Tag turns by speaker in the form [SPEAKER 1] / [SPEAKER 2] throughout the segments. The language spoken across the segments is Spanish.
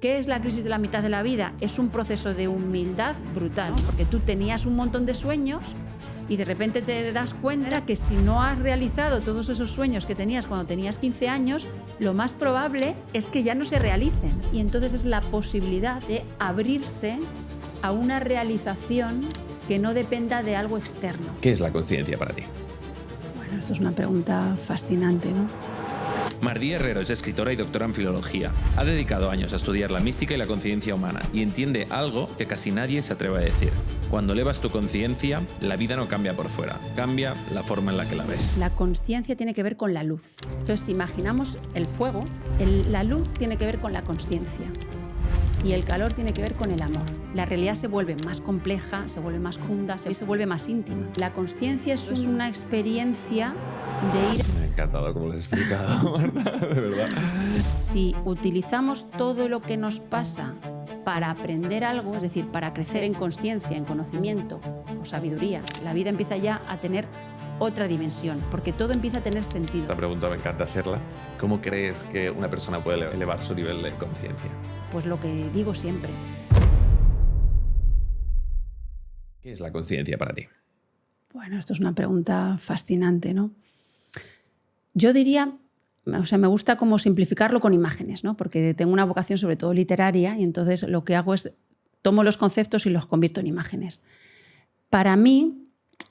[SPEAKER 1] ¿Qué es la crisis de la mitad de la vida? Es un proceso de humildad brutal, ¿no? Porque tú tenías un montón de sueños y de repente te das cuenta que si no has realizado todos esos sueños que tenías cuando tenías 15 años, lo más probable es que ya no se realicen. Y entonces es la posibilidad de abrirse a una realización que no dependa de algo externo.
[SPEAKER 2] ¿Qué es la consciencia para ti?
[SPEAKER 1] Bueno, esto es una pregunta fascinante, ¿no?
[SPEAKER 2] Mardí Herrero es escritora y doctora en filología. Ha dedicado años a estudiar la mística y la conciencia humana y entiende algo que casi nadie se atreve a decir. Cuando elevas tu conciencia, la vida no cambia por fuera, cambia la forma en la que la ves.
[SPEAKER 1] La consciencia tiene que ver con la luz. Entonces, si imaginamos el fuego, la luz tiene que ver con la consciencia y el calor tiene que ver con el amor. La realidad se vuelve más compleja, se vuelve más funda, se vuelve más íntima. La consciencia es una experiencia de ir...
[SPEAKER 2] Me ha encantado cómo lo has explicado, Marta, de verdad.
[SPEAKER 1] Si utilizamos todo lo que nos pasa para aprender algo, es decir, para crecer en consciencia, en conocimiento o sabiduría, la vida empieza ya a tener otra dimensión, porque todo empieza a tener sentido.
[SPEAKER 2] Esta pregunta me encanta hacerla. ¿Cómo crees que una persona puede elevar su nivel de conciencia?
[SPEAKER 1] Pues lo que digo siempre.
[SPEAKER 2] ¿Qué es la consciencia para ti?
[SPEAKER 1] Bueno, esto es una pregunta fascinante, ¿no? Yo diría, o sea, me gusta como simplificarlo con imágenes, ¿no? Porque tengo una vocación sobre todo literaria y entonces lo que hago es tomo los conceptos y los convierto en imágenes. Para mí,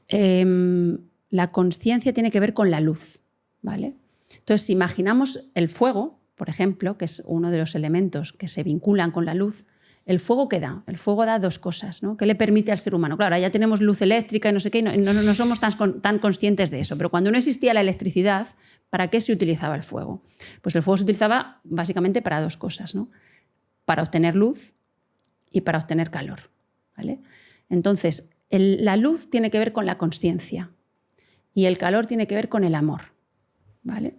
[SPEAKER 1] la consciencia tiene que ver con la luz, ¿vale? Entonces, si imaginamos el fuego, por ejemplo, que es uno de los elementos que se vinculan con la luz, ¿el fuego qué da? El fuego da dos cosas, ¿no? ¿Qué le permite al ser humano? Claro, ya tenemos luz eléctrica y no sé qué, y no somos tan conscientes de eso, pero cuando no existía la electricidad, ¿para qué se utilizaba el fuego? Pues el fuego se utilizaba básicamente para dos cosas, ¿no? Para obtener luz y para obtener calor, ¿vale? Entonces, la luz tiene que ver con la consciencia y el calor tiene que ver con el amor, ¿vale?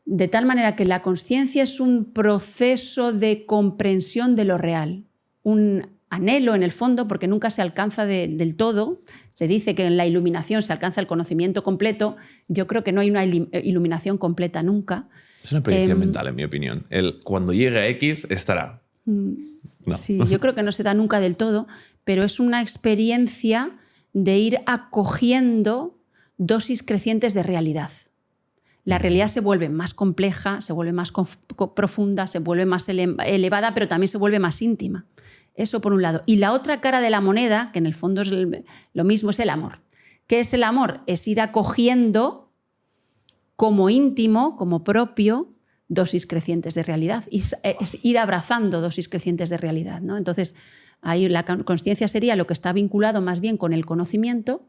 [SPEAKER 1] De tal manera que la consciencia es un proceso de comprensión de lo real, un anhelo en el fondo, porque nunca se alcanza del todo. Se dice que en la iluminación se alcanza el conocimiento completo. Yo creo que no hay una iluminación completa nunca.
[SPEAKER 2] Es una proyección mental, en mi opinión. Cuando llegue a X, estará. No.
[SPEAKER 1] Sí, yo creo que no se da nunca del todo, pero es una experiencia de ir acogiendo dosis crecientes de realidad. La realidad se vuelve más compleja, se vuelve más profunda, se vuelve más elevada, pero también se vuelve más íntima. Eso por un lado. Y la otra cara de la moneda, que en el fondo es lo mismo, es el amor. ¿Qué es el amor? Es ir acogiendo como íntimo, como propio, dosis crecientes de realidad. Es ir abrazando dosis crecientes de realidad, ¿no? Entonces, ahí la consciencia sería lo que está vinculado más bien con el conocimiento,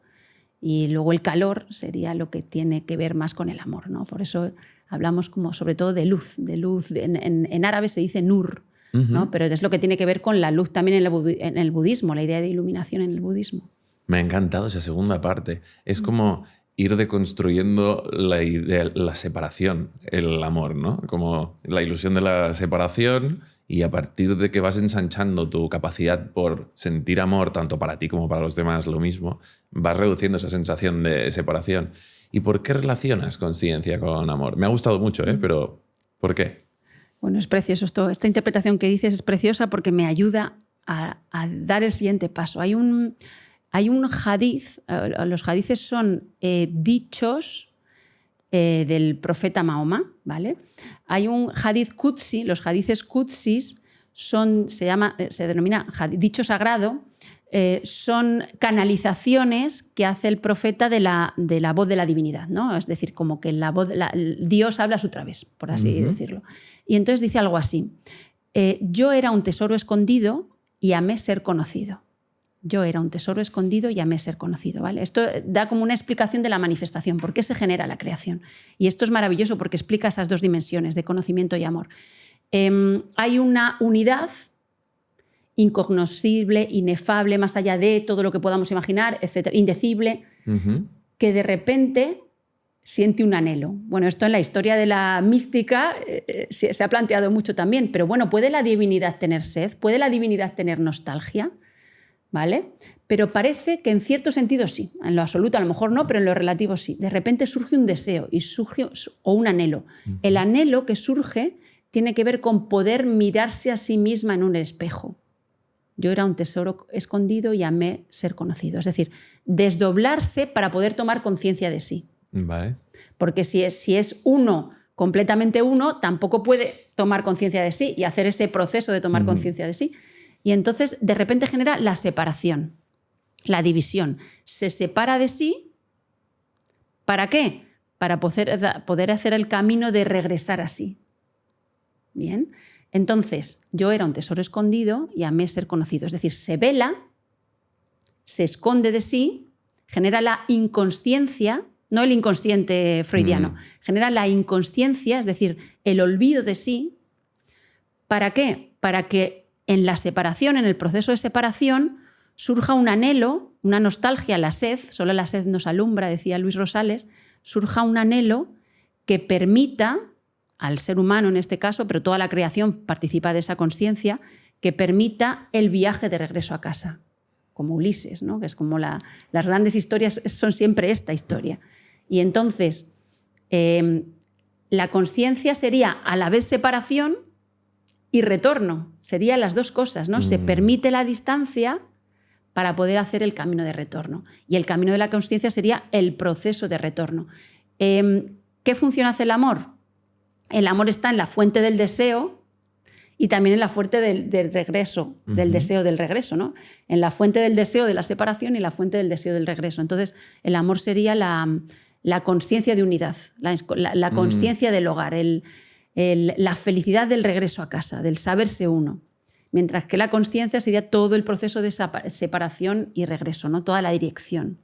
[SPEAKER 1] y luego el calor sería lo que tiene que ver más con el amor, ¿no? Por eso hablamos como sobre todo de luz. En árabe se dice nur, ¿no? Pero es lo que tiene que ver con la luz también en el budismo, la idea de iluminación en el budismo.
[SPEAKER 2] Me ha encantado esa segunda parte. Es como ir deconstruyendo la separación, el amor, ¿no? Como la ilusión de la separación, y a partir de que vas ensanchando tu capacidad por sentir amor, tanto para ti como para los demás, lo mismo, vas reduciendo esa sensación de separación. ¿Y por qué relacionas consciencia con amor? Me ha gustado mucho, pero ¿por qué?
[SPEAKER 1] Bueno, es precioso esto. Esta interpretación que dices es preciosa porque me ayuda a dar el siguiente paso. Hay un hadith, los hadiths son dichos del profeta Mahoma, ¿vale? Hay un hadith Qudsi, los hadiths Qudsis se denomina dicho sagrado, son canalizaciones que hace el profeta de la voz de la divinidad, ¿no? Es decir, como que Dios habla a su través, por así decirlo. Y entonces dice algo así: yo era un tesoro escondido y amé ser conocido. Yo era un tesoro escondido y amé ser conocido, ¿vale? Esto da como una explicación de la manifestación, por qué se genera la creación. Y esto es maravilloso porque explica esas dos dimensiones de conocimiento y amor. Hay una unidad incognoscible, inefable, más allá de todo lo que podamos imaginar, etcétera, indecible, que de repente siente un anhelo. Bueno, esto en la historia de la mística se ha planteado mucho también, pero bueno, ¿puede la divinidad tener sed? ¿Puede la divinidad tener nostalgia? ¿Vale? Pero parece que en cierto sentido sí, en lo absoluto a lo mejor no, pero en lo relativo sí. De repente surge un deseo o un anhelo. El anhelo que surge tiene que ver con poder mirarse a sí misma en un espejo. Yo era un tesoro escondido y amé ser conocido. Es decir, desdoblarse para poder tomar conciencia de sí.
[SPEAKER 2] Vale.
[SPEAKER 1] Porque si es uno, completamente uno, tampoco puede tomar conciencia de sí y hacer ese proceso de tomar conciencia de sí. Y entonces de repente genera la separación, la división. Se separa de sí. ¿Para qué? Para poder hacer el camino de regresar a sí. Bien. Entonces, yo era un tesoro escondido y amé ser conocido. Es decir, se vela, se esconde de sí, genera la inconsciencia, no el inconsciente freudiano, genera la inconsciencia, es decir, el olvido de sí. ¿Para qué? Para que en la separación, en el proceso de separación, surja un anhelo, una nostalgia, la sed, solo la sed nos alumbra, decía Luis Rosales, surja un anhelo que permita al ser humano en este caso, pero toda la creación participa de esa consciencia, que permita el viaje de regreso a casa, como Ulises, ¿no? Que es como las grandes historias son siempre esta historia. Y entonces la consciencia sería a la vez separación y retorno, serían las dos cosas, ¿no? Se permite la distancia para poder hacer el camino de retorno. Y el camino de la consciencia sería el proceso de retorno. ¿Qué función hace el amor? El amor está en la fuente del deseo y también en la fuente del regreso, del deseo del regreso, ¿no? En la fuente del deseo de la separación y la fuente del deseo del regreso. Entonces, el amor sería la consciencia de unidad, la consciencia del hogar, la felicidad del regreso a casa, del saberse uno. Mientras que la consciencia sería todo el proceso de separación y regreso, ¿no? Toda la dirección.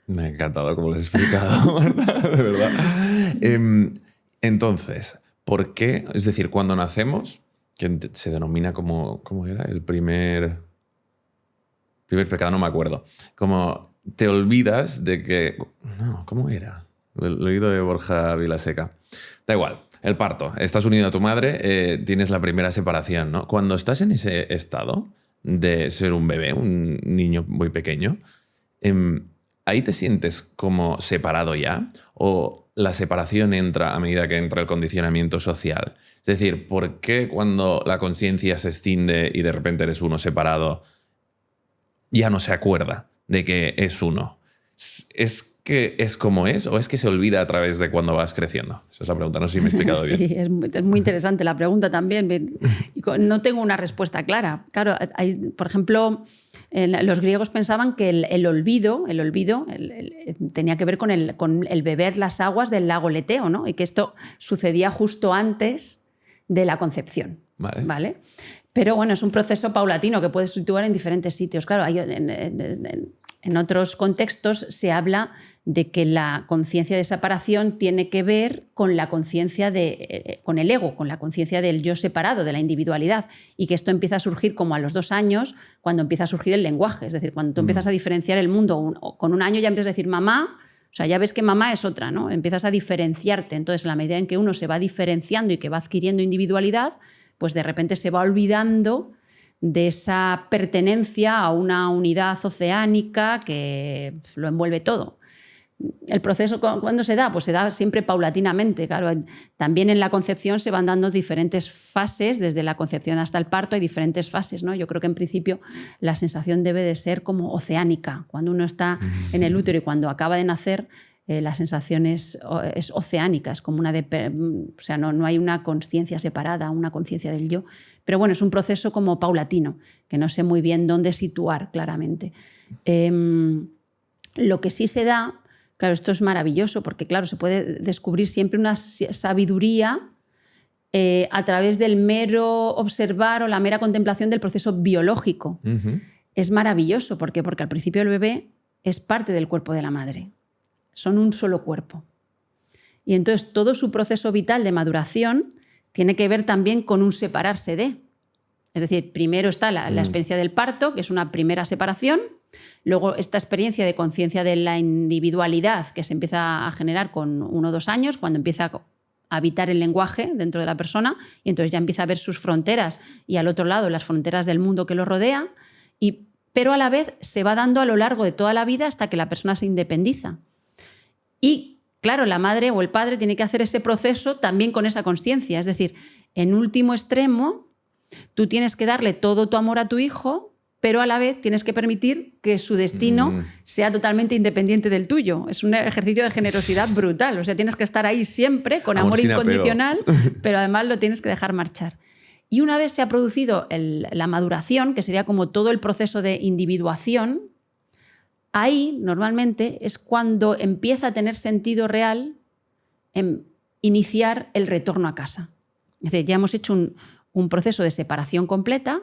[SPEAKER 2] Me ha encantado cómo lo has explicado, Marta, de verdad. Entonces, ¿por qué? Es decir, cuando nacemos, que se denomina como... ¿Cómo era? El primer pecado, no me acuerdo. Como te olvidas de que... No, ¿cómo era? Lo he oído de Borja Vilaseca. Da igual, el parto. Estás unido a tu madre, tienes la primera separación, ¿no? Cuando estás en ese estado de ser un bebé, un niño muy pequeño, ¿ahí te sientes como separado ya? ¿O la separación entra a medida que entra el condicionamiento social? Es decir, ¿por qué cuando la conciencia se extiende y de repente eres uno separado, ya no se acuerda de que es uno? ¿Es que es como es o es que se olvida a través de cuando vas creciendo? Esa es la pregunta, no sé si me he explicado bien.
[SPEAKER 1] Sí, es muy interesante la pregunta también. Y no tengo una respuesta clara. Claro, por ejemplo, los griegos pensaban que el olvido tenía que ver con el beber las aguas del lago Leteo, ¿no? Y que esto sucedía justo antes de la concepción. ¿Vale? Pero bueno, es un proceso paulatino que puedes situar en diferentes sitios. Claro, en otros contextos se habla de que la conciencia de separación tiene que ver con la conciencia con el ego, con la conciencia del yo separado, de la individualidad, y que esto empieza a surgir como a los 2 años, cuando empieza a surgir el lenguaje. Es decir, cuando tú empiezas a diferenciar el mundo, con 1 año ya empiezas a decir mamá, o sea, ya ves que mamá es otra, ¿no? Empiezas a diferenciarte. Entonces, en la medida en que uno se va diferenciando y que va adquiriendo individualidad, pues de repente se va olvidando de esa pertenencia a una unidad oceánica que lo envuelve todo. El proceso, ¿cuándo se da? Pues se da siempre paulatinamente. Claro, también en la concepción se van dando diferentes fases, desde la concepción hasta el parto hay diferentes fases, ¿no? Yo creo que en principio la sensación debe de ser como oceánica. Cuando uno está en el útero y cuando acaba de nacer, la sensación es oceánica, es como o sea, no hay una consciencia separada, una conciencia del yo. Pero bueno, es un proceso como paulatino, que no sé muy bien dónde situar claramente. Lo que sí se da, claro, esto es maravilloso, porque claro, se puede descubrir siempre una sabiduría a través del mero observar o la mera contemplación del proceso biológico. Es maravilloso, ¿por qué? Porque al principio el bebé es parte del cuerpo de la madre. Son un solo cuerpo. Y entonces todo su proceso vital de maduración tiene que ver también con un separarse de. Es decir, primero está la experiencia del parto, que es una primera separación, luego esta experiencia de conciencia de la individualidad que se empieza a generar con 1 o 2 años, cuando empieza a habitar el lenguaje dentro de la persona, y entonces ya empieza a ver sus fronteras y al otro lado las fronteras del mundo que lo rodea, pero a la vez se va dando a lo largo de toda la vida hasta que la persona se independiza. Y claro, la madre o el padre tiene que hacer ese proceso también con esa consciencia. Es decir, en último extremo, tú tienes que darle todo tu amor a tu hijo, pero a la vez tienes que permitir que su destino sea totalmente independiente del tuyo. Es un ejercicio de generosidad brutal. O sea, tienes que estar ahí siempre con amor incondicional, pero además lo tienes que dejar marchar. Y una vez se ha producido la maduración, que sería como todo el proceso de individuación, ahí normalmente es cuando empieza a tener sentido real iniciar el retorno a casa. Es decir, ya hemos hecho un proceso de separación completa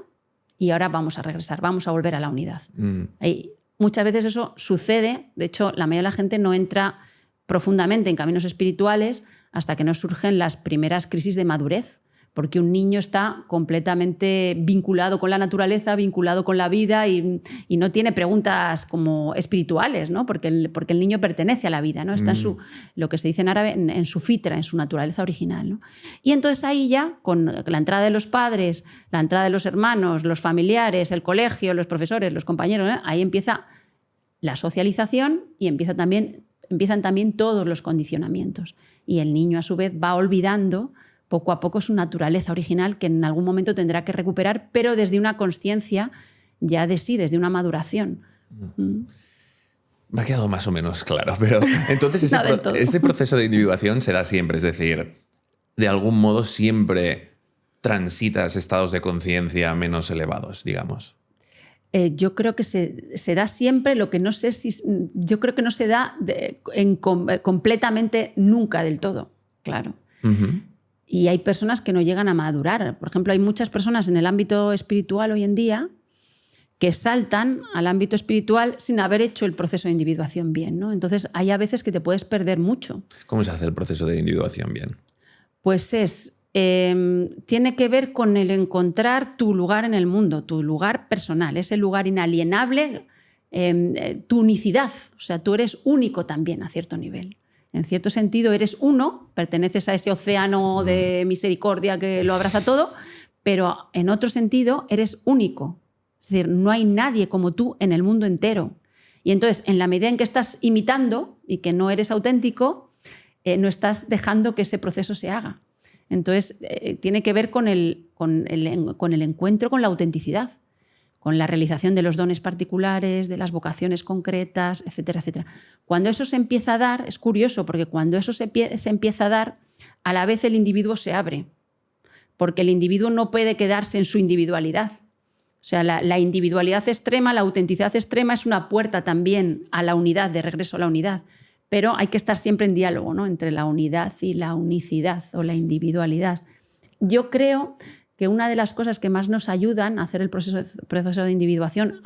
[SPEAKER 1] y ahora vamos a regresar, vamos a volver a la unidad. Muchas veces eso sucede, de hecho la mayoría de la gente no entra profundamente en caminos espirituales hasta que no surgen las primeras crisis de madurez, porque un niño está completamente vinculado con la naturaleza, vinculado con la vida y no tiene preguntas como espirituales, ¿no? porque el niño pertenece a la vida, ¿no? Está en lo que se dice en árabe, en su fitra, en su naturaleza original, ¿no? Y entonces ahí ya, con la entrada de los padres, la entrada de los hermanos, los familiares, el colegio, los profesores, los compañeros, ¿eh? Ahí empieza la socialización y empiezan también todos los condicionamientos. Y el niño, a su vez, va olvidando poco a poco su naturaleza original, que en algún momento tendrá que recuperar, pero desde una consciencia ya de sí, desde una maduración.
[SPEAKER 2] Me ha quedado más o menos claro, pero entonces ese proceso de individuación se da siempre, es decir, de algún modo siempre transitas estados de conciencia menos elevados, digamos.
[SPEAKER 1] Yo creo que se da siempre, lo que no sé si... Yo creo que no se da completamente nunca del todo, claro. Y hay personas que no llegan a madurar. Por ejemplo, hay muchas personas en el ámbito espiritual hoy en día que saltan al ámbito espiritual sin haber hecho el proceso de individuación bien, ¿no? Entonces, hay a veces que te puedes perder mucho.
[SPEAKER 2] ¿Cómo se hace el proceso de individuación bien?
[SPEAKER 1] Pues tiene que ver con el encontrar tu lugar en el mundo, tu lugar personal, ese lugar inalienable, tu unicidad. O sea, tú eres único también a cierto nivel. En cierto sentido eres uno, perteneces a ese océano de misericordia que lo abraza todo, pero en otro sentido eres único. Es decir, no hay nadie como tú en el mundo entero. Y entonces, en la medida en que estás imitando y que no eres auténtico, no estás dejando que ese proceso se haga. Entonces, tiene que ver con el encuentro con la autenticidad, con la realización de los dones particulares, de las vocaciones concretas, etcétera, etcétera. Cuando eso se empieza a dar, es curioso, porque cuando eso se empieza a dar, a la vez el individuo se abre, porque el individuo no puede quedarse en su individualidad. O sea, la individualidad extrema, la autenticidad extrema es una puerta también a la unidad, de regreso a la unidad, pero hay que estar siempre en diálogo, ¿no? Entre la unidad y la unicidad o la individualidad. Yo creo que una de las cosas que más nos ayudan a hacer el proceso de individuación,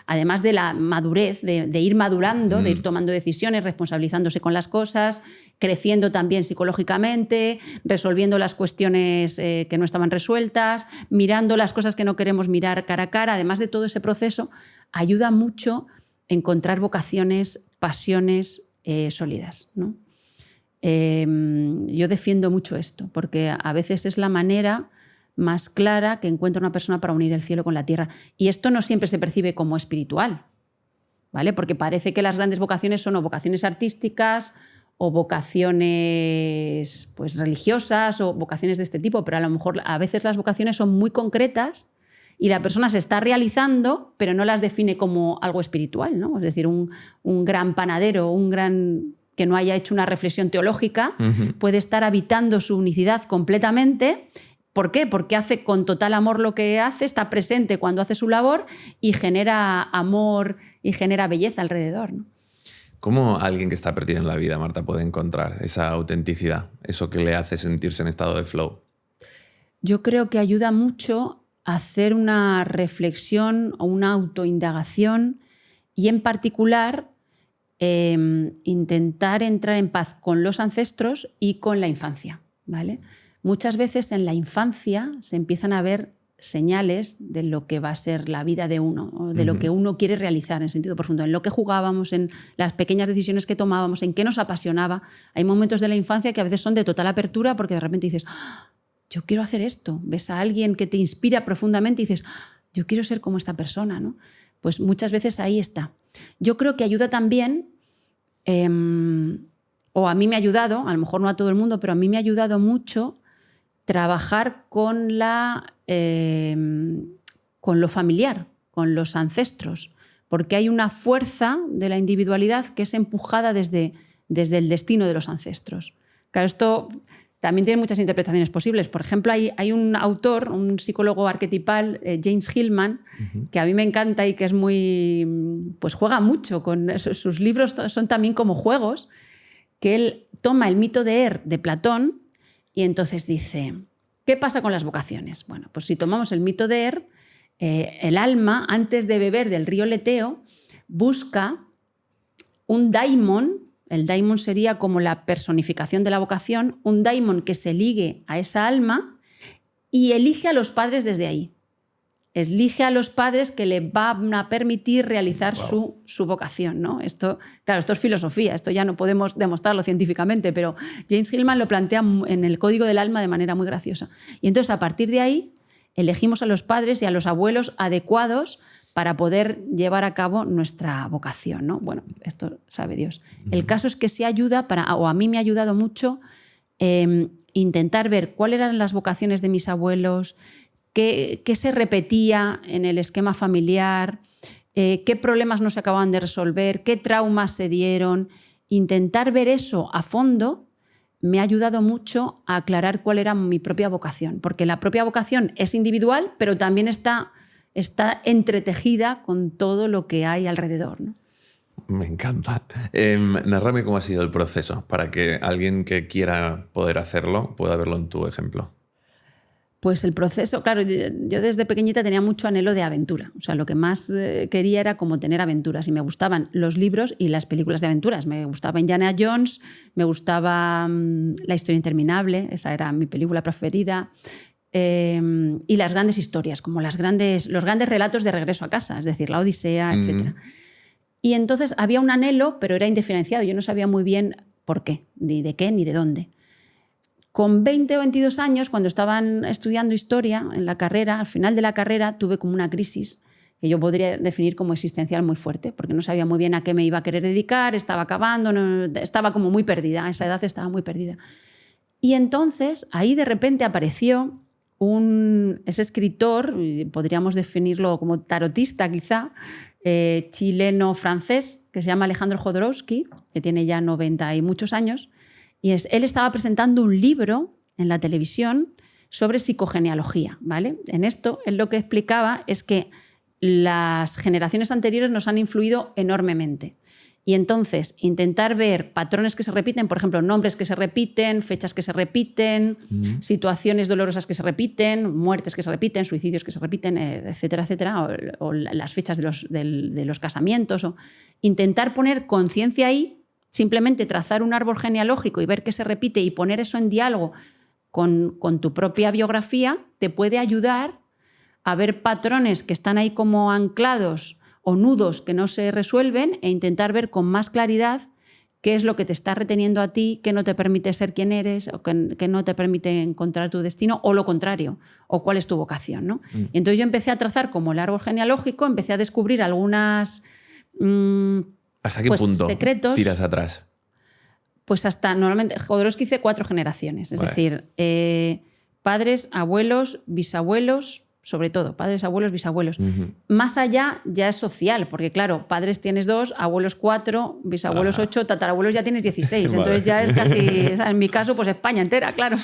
[SPEAKER 1] además de la madurez, de ir madurando, de ir tomando decisiones, responsabilizándose con las cosas, creciendo también psicológicamente, resolviendo las cuestiones que no estaban resueltas, mirando las cosas que no queremos mirar cara a cara, además de todo ese proceso, ayuda mucho encontrar vocaciones, pasiones sólidas, ¿no? Yo defiendo mucho esto, porque a veces es la manera más clara que encuentra una persona para unir el cielo con la tierra. Y esto no siempre se percibe como espiritual, ¿vale? Porque parece que las grandes vocaciones son o vocaciones artísticas o vocaciones pues, religiosas o vocaciones de este tipo, pero a lo mejor a veces las vocaciones son muy concretas y la persona se está realizando, pero no las define como algo espiritual, ¿no? Es decir, un gran panadero, un gran que no haya hecho una reflexión teológica, puede estar habitando su unicidad completamente. ¿Por qué? Porque hace con total amor lo que hace, está presente cuando hace su labor y genera amor y genera belleza alrededor, ¿no?
[SPEAKER 2] ¿Cómo alguien que está perdido en la vida, Marta, puede encontrar esa autenticidad, eso que le hace sentirse en estado de flow?
[SPEAKER 1] Yo creo que ayuda mucho a hacer una reflexión o una autoindagación y, en particular, intentar entrar en paz con los ancestros y con la infancia, ¿vale? Muchas veces en la infancia se empiezan a ver señales de lo que va a ser la vida de uno, o de lo que uno quiere realizar en sentido profundo, en lo que jugábamos, en las pequeñas decisiones que tomábamos, en qué nos apasionaba. Hay momentos de la infancia que a veces son de total apertura porque de repente dices, yo quiero hacer esto. Ves a alguien que te inspira profundamente y dices, yo quiero ser como esta persona, ¿no? Pues muchas veces ahí está. Yo creo que ayuda también o a mí me ha ayudado, a lo mejor no a todo el mundo, pero a mí me ha ayudado mucho trabajar con con lo familiar, con los ancestros, porque hay una fuerza de la individualidad que es empujada desde el destino de los ancestros. Claro, esto también tiene muchas interpretaciones posibles. Por ejemplo, hay un autor, un psicólogo arquetipal, James Hillman, que a mí me encanta y que es muy, pues juega mucho con sus libros, son también como juegos, que él toma el mito de de Platón y entonces dice, ¿qué pasa con las vocaciones? Bueno, pues si tomamos el mito de el alma, antes de beber del río Leteo, busca un daimon. El daimon sería como la personificación de la vocación, un daimon que se ligue a esa alma y elige a los padres desde ahí. Elige a los padres que le van a permitir realizar su vocación, ¿no? Esto es filosofía, esto ya no podemos demostrarlo científicamente, pero James Hillman lo plantea en el Código del Alma de manera muy graciosa. Y entonces, a partir de ahí, elegimos a los padres y a los abuelos adecuados para poder llevar a cabo nuestra vocación, ¿no? Bueno, esto sabe Dios. El caso es que sí ayuda, o a mí me ha ayudado mucho, intentar ver cuáles eran las vocaciones de mis abuelos, qué se repetía en el esquema familiar, qué problemas no se acababan de resolver, qué traumas se dieron. Intentar ver eso a fondo me ha ayudado mucho a aclarar cuál era mi propia vocación, porque la propia vocación es individual, pero también está entretejida con todo lo que hay alrededor, ¿no?
[SPEAKER 2] Me encanta. Narrame cómo ha sido el proceso para que alguien que quiera poder hacerlo pueda verlo en tu ejemplo.
[SPEAKER 1] Pues el proceso, claro, yo desde pequeñita tenía mucho anhelo de aventura. O sea, lo que más quería era como tener aventuras y me gustaban los libros y las películas de aventuras. Me gustaba Indiana Jones, me gustaba La historia interminable, esa era mi película preferida. Y las grandes historias, como los grandes relatos de regreso a casa, es decir, la Odisea, etc. Y entonces había un anhelo, pero era indiferenciado. Yo no sabía muy bien por qué, ni de qué, ni de dónde. Con 20 o 22 años, cuando estaban estudiando historia en la carrera, al final de la carrera tuve como una crisis que yo podría definir como existencial muy fuerte, porque no sabía muy bien a qué me iba a querer dedicar, estaba acabando, estaba como muy perdida, a esa edad estaba muy perdida. Y entonces ahí de repente apareció ese escritor, podríamos definirlo como tarotista quizá, chileno-francés, que se llama Alejandro Jodorowsky, que tiene ya 90 y muchos años, y él estaba presentando un libro en la televisión sobre psicogenealogía, ¿vale? En esto, él lo que explicaba es que las generaciones anteriores nos han influido enormemente. Y entonces, intentar ver patrones que se repiten, por ejemplo, nombres que se repiten, fechas que se repiten, situaciones dolorosas que se repiten, muertes que se repiten, suicidios que se repiten, etcétera, etcétera, o las fechas de los casamientos. Intentar poner conciencia ahí, simplemente trazar un árbol genealógico y ver qué se repite y poner eso en diálogo con tu propia biografía, te puede ayudar a ver patrones que están ahí como anclados o nudos que no se resuelven e intentar ver con más claridad qué es lo que te está reteniendo a ti, qué no te permite ser quien eres o qué no te permite encontrar tu destino o lo contrario, o cuál es tu vocación, ¿no? Y entonces yo empecé a trazar como el árbol genealógico, empecé a descubrir algunas
[SPEAKER 2] ¿Hasta qué punto
[SPEAKER 1] secretos.
[SPEAKER 2] Tiras atrás?
[SPEAKER 1] Pues hasta, normalmente, Jodorowsky dice 4 generaciones, es decir, padres, abuelos, bisabuelos, sobre todo, padres, abuelos, bisabuelos. Más allá ya es social, porque claro, padres tienes 2, abuelos 4, bisabuelos 8, tatarabuelos ya tienes 16. Vale. Entonces ya es casi, o sea, en mi caso, pues España entera, claro.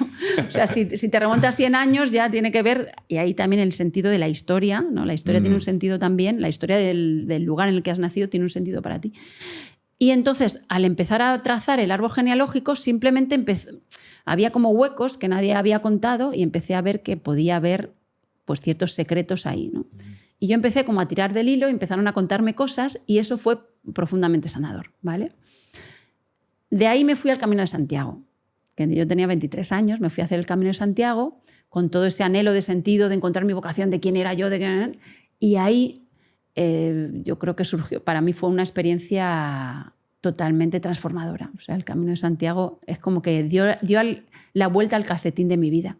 [SPEAKER 1] O sea, si te remontas 100 años ya tiene que ver, y ahí también el sentido de la historia, ¿no? La historia tiene un sentido también, la historia del lugar en el que has nacido tiene un sentido para ti. Y entonces, al empezar a trazar el árbol genealógico, simplemente había como huecos que nadie había contado y empecé a ver que podía haber pues ciertos secretos ahí, ¿no? Y yo empecé como a tirar del hilo, empezaron a contarme cosas y eso fue profundamente sanador, ¿vale? De ahí me fui al Camino de Santiago, que yo tenía 23 años, me fui a hacer el Camino de Santiago con todo ese anhelo de sentido, de encontrar mi vocación, de quién era yo, y ahí yo creo que surgió, para mí fue una experiencia totalmente transformadora. O sea, el Camino de Santiago es como que dio la vuelta al calcetín de mi vida,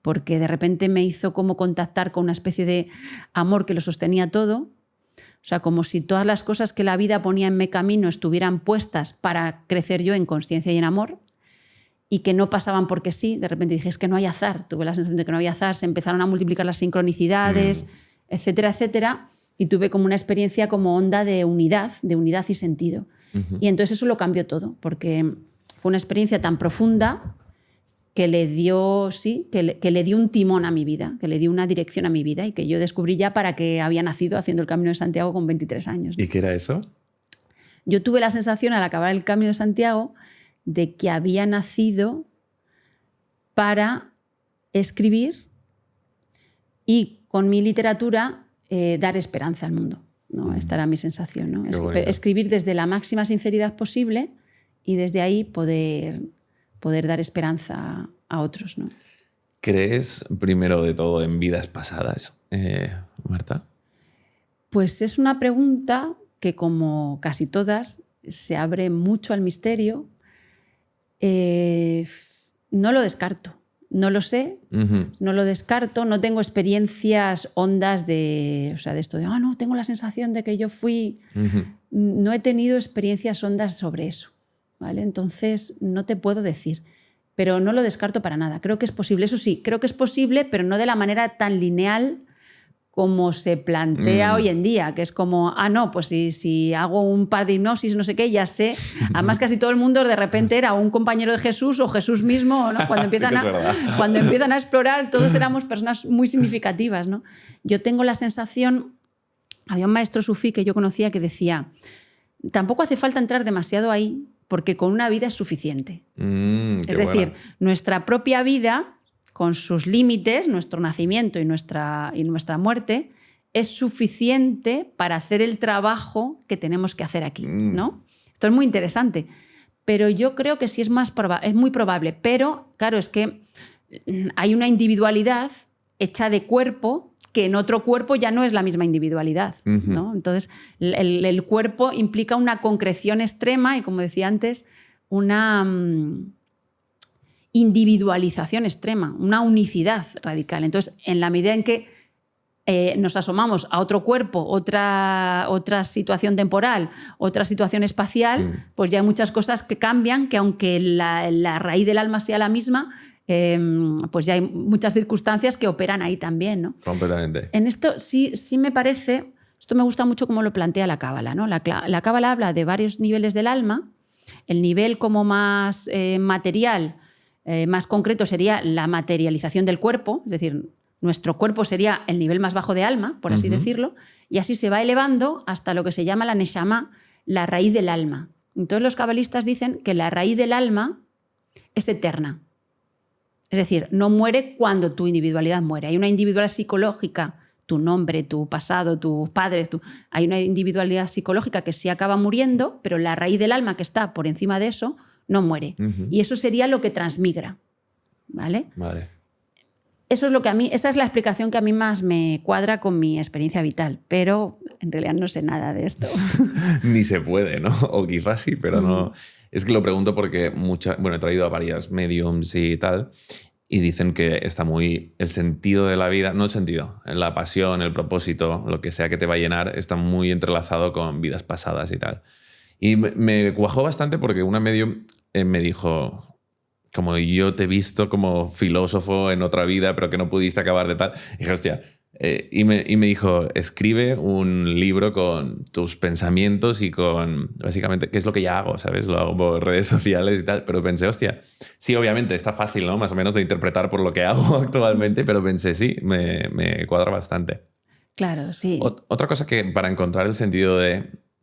[SPEAKER 1] porque de repente me hizo como contactar con una especie de amor que lo sostenía todo. O O sea, como si todas las cosas que la vida ponía en mi camino estuvieran puestas para crecer yo en consciencia y en amor, y que no pasaban porque sí. De repente dije, es que no hay azar. Tuve la sensación de que no había azar, se empezaron a multiplicar las sincronicidades, etcétera, etcétera, y tuve como una experiencia como onda de unidad y sentido. Y entonces eso lo cambió todo, porque fue una experiencia tan profunda que le dio, que le dio un timón a mi vida, que le dio una dirección a mi vida, y que yo descubrí ya para qué había nacido haciendo el Camino de Santiago con 23 años.
[SPEAKER 2] ¿Y qué era eso?
[SPEAKER 1] Yo tuve la sensación al acabar el Camino de Santiago de que había nacido para escribir y con mi literatura dar esperanza al mundo, ¿no? Esta era mi sensación, ¿no? Escribir desde la máxima sinceridad posible y desde ahí poder dar esperanza a otros, ¿no?
[SPEAKER 2] ¿Crees, primero de todo, en vidas pasadas, Marta?
[SPEAKER 1] Pues es una pregunta que, como casi todas, se abre mucho al misterio. No lo descarto, no lo sé, no lo descarto, no tengo experiencias hondas de esto de, no, tengo la sensación de que yo fui... No he tenido experiencias hondas sobre eso, ¿vale? Entonces no te puedo decir, pero no lo descarto para nada. Creo que es posible, eso sí, creo que es posible, pero no de la manera tan lineal como se plantea hoy en día, que es como, no, pues si hago un par de hipnosis, no sé qué, ya sé. Además, casi todo el mundo de repente era un compañero de Jesús o Jesús mismo, ¿no? Cuando empiezan a explorar, todos éramos personas muy significativas, ¿no? Yo tengo la sensación, había un maestro sufí que yo conocía que decía, tampoco hace falta entrar demasiado ahí, porque con una vida es suficiente. Es decir, nuestra propia vida, con sus límites, nuestro nacimiento y nuestra muerte, es suficiente para hacer el trabajo que tenemos que hacer aquí, ¿no? Esto es muy interesante. Pero yo creo que sí es muy probable. Pero, claro, es que hay una individualidad hecha de cuerpo que en otro cuerpo ya no es la misma individualidad, ¿no? Entonces, el cuerpo implica una concreción extrema y, como decía antes, una individualización extrema, una unicidad radical. Entonces, en la medida en que nos asomamos a otro cuerpo, otra situación temporal, otra situación espacial, pues ya hay muchas cosas que cambian, que aunque la raíz del alma sea la misma, pues ya hay muchas circunstancias que operan ahí también, ¿no?
[SPEAKER 2] Completamente.
[SPEAKER 1] En esto sí me parece, esto me gusta mucho cómo lo plantea la Cábala, ¿no? La Cábala habla de varios niveles del alma. El nivel como más material, más concreto, sería la materialización del cuerpo, es decir, nuestro cuerpo sería el nivel más bajo de alma, por así decirlo, y así se va elevando hasta lo que se llama la Neshama, la raíz del alma. Entonces los cabalistas dicen que la raíz del alma es eterna. Es decir, no muere cuando tu individualidad muere. Hay una individualidad psicológica, tu nombre, tu pasado, tus padres, hay una individualidad psicológica que sí acaba muriendo, pero la raíz del alma que está por encima de eso no muere. Y eso sería lo que transmigra. ¿Vale?
[SPEAKER 2] Vale.
[SPEAKER 1] Eso es lo que esa es la explicación que a mí más me cuadra con mi experiencia vital, pero en realidad no sé nada de esto.
[SPEAKER 2] Ni se puede, ¿no? O quizás sí, pero no. Es que lo pregunto porque he traído a varias mediums y tal, y dicen que está muy el sentido de la vida, no el sentido, la pasión, el propósito, lo que sea que te va a llenar, está muy entrelazado con vidas pasadas y tal. Y me cuajó bastante porque una medium me dijo, como yo te he visto como filósofo en otra vida, pero que no pudiste acabar de tal. Y dije, hostia. Y me dijo, escribe un libro con tus pensamientos y con, básicamente, qué es lo que ya hago, ¿sabes? Lo hago por redes sociales y tal. Pero pensé, hostia, sí, obviamente está fácil, ¿no? Más o menos de interpretar por lo que hago actualmente, pero pensé, sí, me cuadra bastante.
[SPEAKER 1] Claro, sí.
[SPEAKER 2] Otra cosa que para encontrar el sentido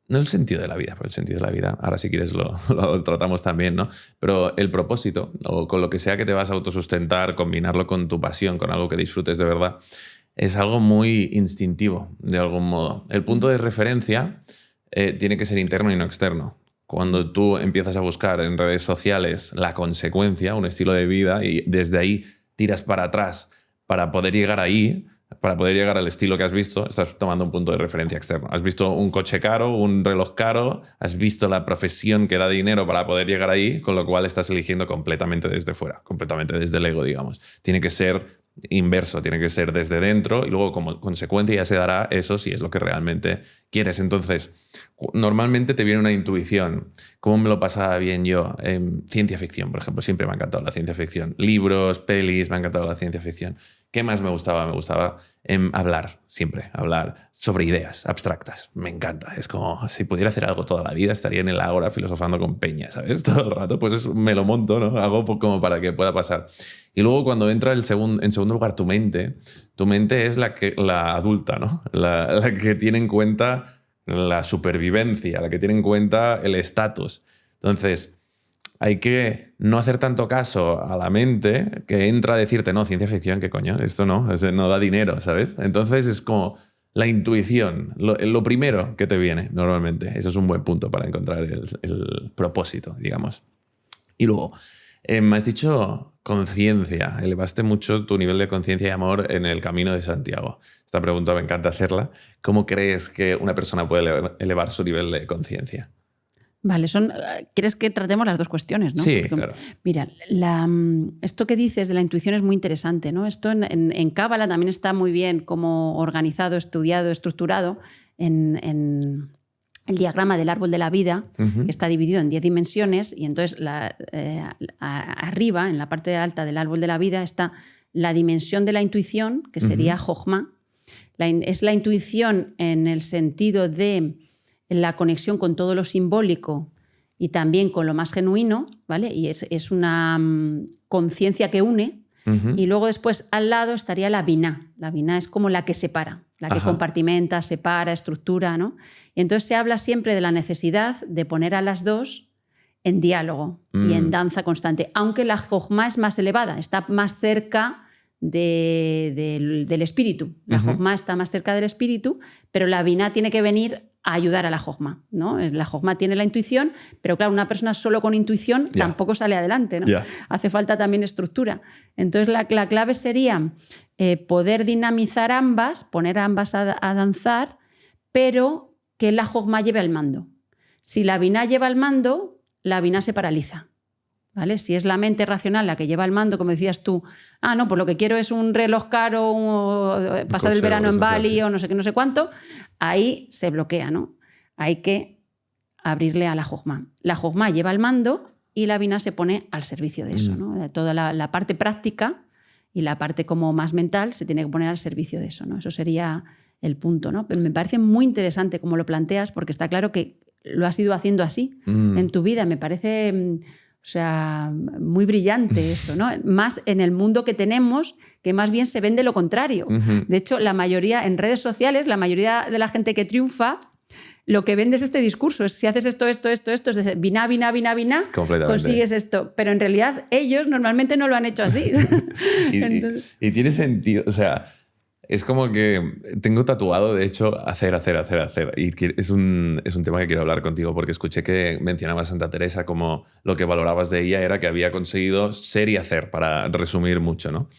[SPEAKER 2] no el sentido de la vida, pero el sentido de la vida, ahora si quieres lo tratamos también, ¿no? Pero el propósito, o con lo que sea que te vas a autosustentar, combinarlo con tu pasión, con algo que disfrutes de verdad, es algo muy instintivo, de algún modo. El punto de referencia tiene que ser interno y no externo. Cuando tú empiezas a buscar en redes sociales la consecuencia, un estilo de vida, y desde ahí tiras para atrás para poder llegar ahí, para poder llegar al estilo que has visto, estás tomando un punto de referencia externo. Has visto un coche caro, un reloj caro, has visto la profesión que da dinero para poder llegar ahí, con lo cual estás eligiendo completamente desde fuera, completamente desde el ego, digamos. Tiene que ser inverso, tiene que ser desde dentro y luego como consecuencia ya se dará eso si es lo que realmente quieres. Entonces, normalmente te viene una intuición. ¿Cómo me lo pasaba bien yo? Ciencia ficción, por ejemplo, siempre me ha encantado la ciencia ficción. Libros, pelis, me ha encantado la ciencia ficción. ¿Qué más me gustaba? Me gustaba hablar, siempre, hablar sobre ideas abstractas. Me encanta. Es como, si pudiera hacer algo toda la vida, estaría en el ágora filosofando con peña, ¿sabes? Todo el rato, pues me lo monto, ¿no? Hago como para que pueda pasar. Y luego cuando entra en segundo lugar tu mente es la adulta, ¿no? La que tiene en cuenta la supervivencia, la que tiene en cuenta el estatus. Entonces, hay que no hacer tanto caso a la mente que entra a decirte, no, ciencia ficción, ¿qué coño? Esto no da dinero, ¿sabes? Entonces es como la intuición, lo primero que te viene normalmente. Eso es un buen punto para encontrar el propósito, digamos. Y luego, me has dicho conciencia. Elevaste mucho tu nivel de conciencia y amor en el Camino de Santiago. Esta pregunta me encanta hacerla. ¿Cómo crees que una persona puede elevar su nivel de conciencia?
[SPEAKER 1] Vale, ¿quieres que tratemos las dos cuestiones, no?
[SPEAKER 2] Sí,
[SPEAKER 1] porque,
[SPEAKER 2] claro.
[SPEAKER 1] Mira, esto que dices de la intuición es muy interesante, ¿no? Esto en Cábala también está muy bien como organizado, estudiado, estructurado en el diagrama del árbol de la vida, que está dividido en 10 dimensiones, y entonces arriba, en la parte alta del árbol de la vida, está la dimensión de la intuición, que sería Jochma. Es la intuición en el sentido de la conexión con todo lo simbólico y también con lo más genuino, ¿vale? Y es una conciencia que une. Y luego después al lado estaría la Binah. La Binah es como la que separa, la que compartimenta, separa, estructura, ¿no? Y entonces se habla siempre de la necesidad de poner a las dos en diálogo y en danza constante, aunque la Jochma es más elevada, está más cerca del espíritu. La Jochma está más cerca del espíritu, pero la Binah tiene que venir a ayudar a la Jochma, ¿no? La Jochma tiene la intuición, pero claro, una persona solo con intuición tampoco sale adelante, ¿no? Hace falta también estructura. Entonces la clave sería poder dinamizar ambas, poner a ambas a danzar, pero que la Jochma lleve al mando. Si la Binah lleva al mando, la Binah se paraliza, ¿vale? Si es la mente racional la que lleva el mando, como decías tú, no, pues lo que quiero es un reloj caro, pasar el verano en Bali o no sé qué, no sé cuánto, ahí se bloquea, ¿no? Hay que abrirle a la Jochma. La Jochma lleva el mando y la Binah se pone al servicio de eso, ¿no? Toda la parte práctica y la parte como más mental se tiene que poner al servicio de eso, ¿no? Eso sería el punto, ¿no? Pero me parece muy interesante cómo lo planteas, porque está claro que lo has ido haciendo así en tu vida. Me parece... O sea, muy brillante eso, ¿no? Más en el mundo que tenemos, que más bien se vende lo contrario. De hecho, la mayoría, en redes sociales, la mayoría de la gente que triunfa, lo que vende es este discurso. Es si haces esto, es decir, Binah, consigues esto. Pero en realidad ellos normalmente no lo han hecho así.
[SPEAKER 2] y tiene sentido, o sea... Es como que tengo tatuado, de hecho, hacer. Y es un tema que quiero hablar contigo porque escuché que mencionabas a Santa Teresa como lo que valorabas de ella era que había conseguido ser y hacer, para resumir mucho, ¿no?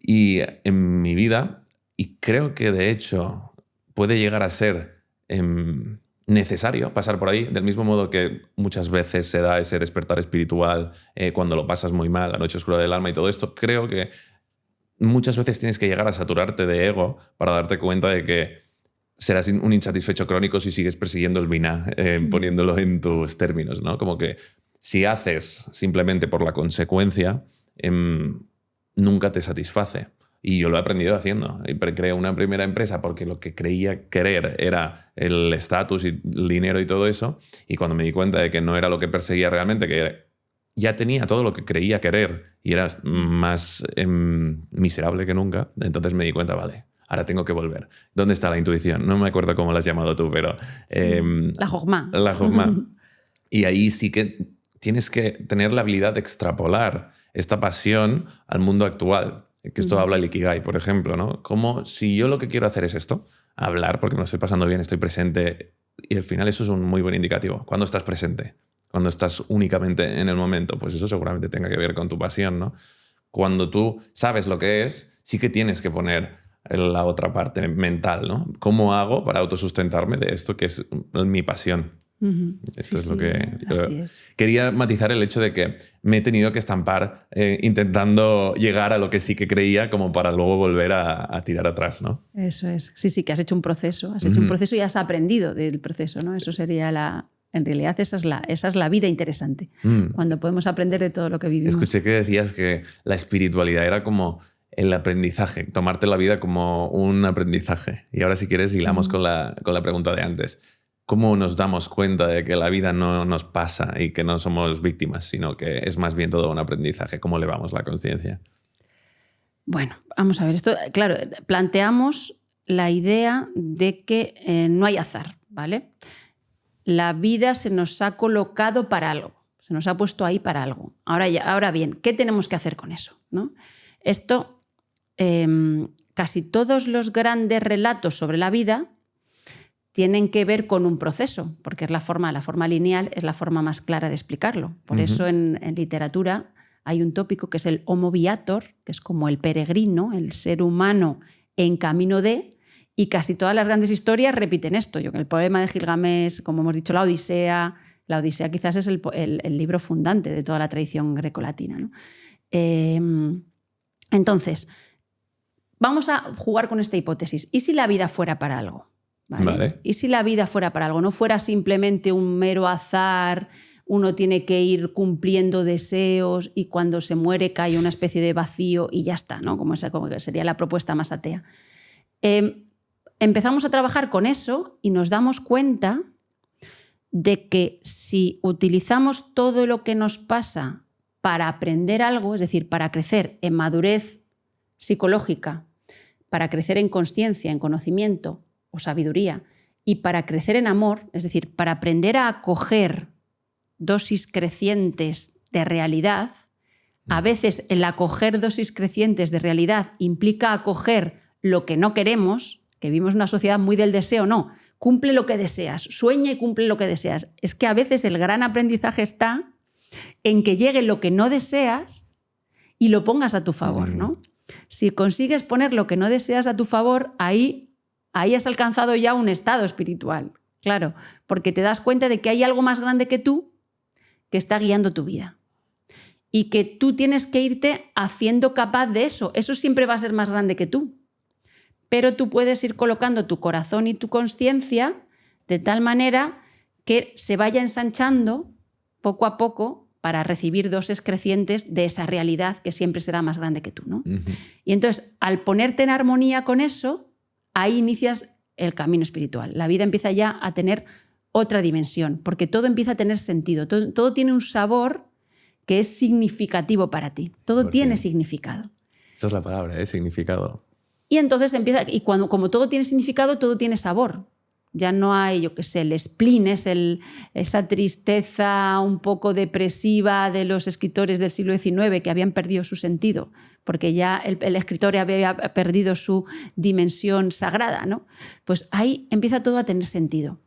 [SPEAKER 2] Y en mi vida, y creo que de hecho puede llegar a ser necesario pasar por ahí, del mismo modo que muchas veces se da ese despertar espiritual cuando lo pasas muy mal, la noche oscura del alma y todo esto, creo que muchas veces tienes que llegar a saturarte de ego para darte cuenta de que serás un insatisfecho crónico si sigues persiguiendo el Binah, poniéndolo en tus términos, ¿no? Como que si haces simplemente por la consecuencia, nunca te satisface. Y yo lo he aprendido haciendo. Creé una primera empresa porque lo que creía querer era el estatus y el dinero y todo eso. Y cuando me di cuenta de que no era lo que perseguía realmente, que ya tenía todo lo que creía querer y era más miserable que nunca, entonces me di cuenta, vale, ahora tengo que volver. ¿Dónde está la intuición? No me acuerdo cómo la has llamado tú, pero...
[SPEAKER 1] la Jochma.
[SPEAKER 2] La Jochma. Y ahí sí que tienes que tener la habilidad de extrapolar esta pasión al mundo actual. Que esto habla el Ikigai, por ejemplo, ¿no? Como si yo lo que quiero hacer es esto, hablar porque me lo estoy pasando bien, estoy presente, y al final eso es un muy buen indicativo. ¿Cuándo estás presente? Cuando estás únicamente en el momento, pues eso seguramente tenga que ver con tu pasión, ¿no? Cuando tú sabes lo que es, sí que tienes que poner la otra parte mental, ¿no? ¿Cómo hago para autosustentarme de esto que es mi pasión? Esto es lo
[SPEAKER 1] sí,
[SPEAKER 2] que...
[SPEAKER 1] así es.
[SPEAKER 2] Quería matizar el hecho de que me he tenido que estampar intentando llegar a lo que sí que creía como para luego volver a tirar atrás, ¿no?
[SPEAKER 1] Eso es. Sí, que has hecho un proceso. Has hecho un proceso y has aprendido del proceso, ¿no? Eso sería la... En realidad esa es la vida interesante, cuando podemos aprender de todo lo que vivimos.
[SPEAKER 2] Escuché que decías que la espiritualidad era como el aprendizaje, tomarte la vida como un aprendizaje. Y ahora si quieres hilamos con la pregunta de antes. ¿Cómo nos damos cuenta de que la vida no nos pasa y que no somos víctimas, sino que es más bien todo un aprendizaje? ¿Cómo elevamos la conciencia?
[SPEAKER 1] Bueno, vamos a ver. Esto, claro, planteamos la idea de que no hay azar, ¿vale? La vida se nos ha colocado para algo, se nos ha puesto ahí para algo. Ahora bien, ¿qué tenemos que hacer con eso? ¿No? Esto, casi todos los grandes relatos sobre la vida tienen que ver con un proceso, porque es la forma lineal es la forma más clara de explicarlo. Por eso en literatura hay un tópico que es el homo viator, que es como el peregrino, el ser humano en camino de... Y casi todas las grandes historias repiten esto. En el poema de Gilgamesh, como hemos dicho, la Odisea quizás es el libro fundante de toda la tradición grecolatina, ¿no? Entonces, vamos a jugar con esta hipótesis. ¿Y si la vida fuera para algo? ¿Vale? ¿Y si la vida fuera para algo? No fuera simplemente un mero azar, uno tiene que ir cumpliendo deseos y cuando se muere cae una especie de vacío y ya está, ¿no? Como que sería la propuesta más atea. Empezamos a trabajar con eso y nos damos cuenta de que si utilizamos todo lo que nos pasa para aprender algo, es decir, para crecer en madurez psicológica, para crecer en consciencia, en conocimiento o sabiduría, y para crecer en amor, es decir, para aprender a acoger dosis crecientes de realidad, a veces el acoger dosis crecientes de realidad implica acoger lo que no queremos, que vivimos una sociedad muy del deseo, no, cumple lo que deseas, sueña y cumple lo que deseas. Es que a veces el gran aprendizaje está en que llegue lo que no deseas y lo pongas a tu favor, ¿no? Si consigues poner lo que no deseas a tu favor, ahí has alcanzado ya un estado espiritual, claro, porque te das cuenta de que hay algo más grande que tú que está guiando tu vida y que tú tienes que irte haciendo capaz de eso. Eso siempre va a ser más grande que tú. Pero tú puedes ir colocando tu corazón y tu conciencia de tal manera que se vaya ensanchando poco a poco para recibir dosis crecientes de esa realidad que siempre será más grande que tú, ¿no? Y entonces, al ponerte en armonía con eso, ahí inicias el camino espiritual. La vida empieza ya a tener otra dimensión, porque todo empieza a tener sentido. Todo tiene un sabor que es significativo para ti. Todo tiene significado.
[SPEAKER 2] Esa es la palabra, significado.
[SPEAKER 1] Y entonces empieza, y como todo tiene significado, todo tiene sabor. Ya no hay, yo qué sé, el spleen, esa tristeza un poco depresiva de los escritores del siglo XIX que habían perdido su sentido, porque ya el escritor había perdido su dimensión sagrada, ¿no? Pues ahí empieza todo a tener sentido.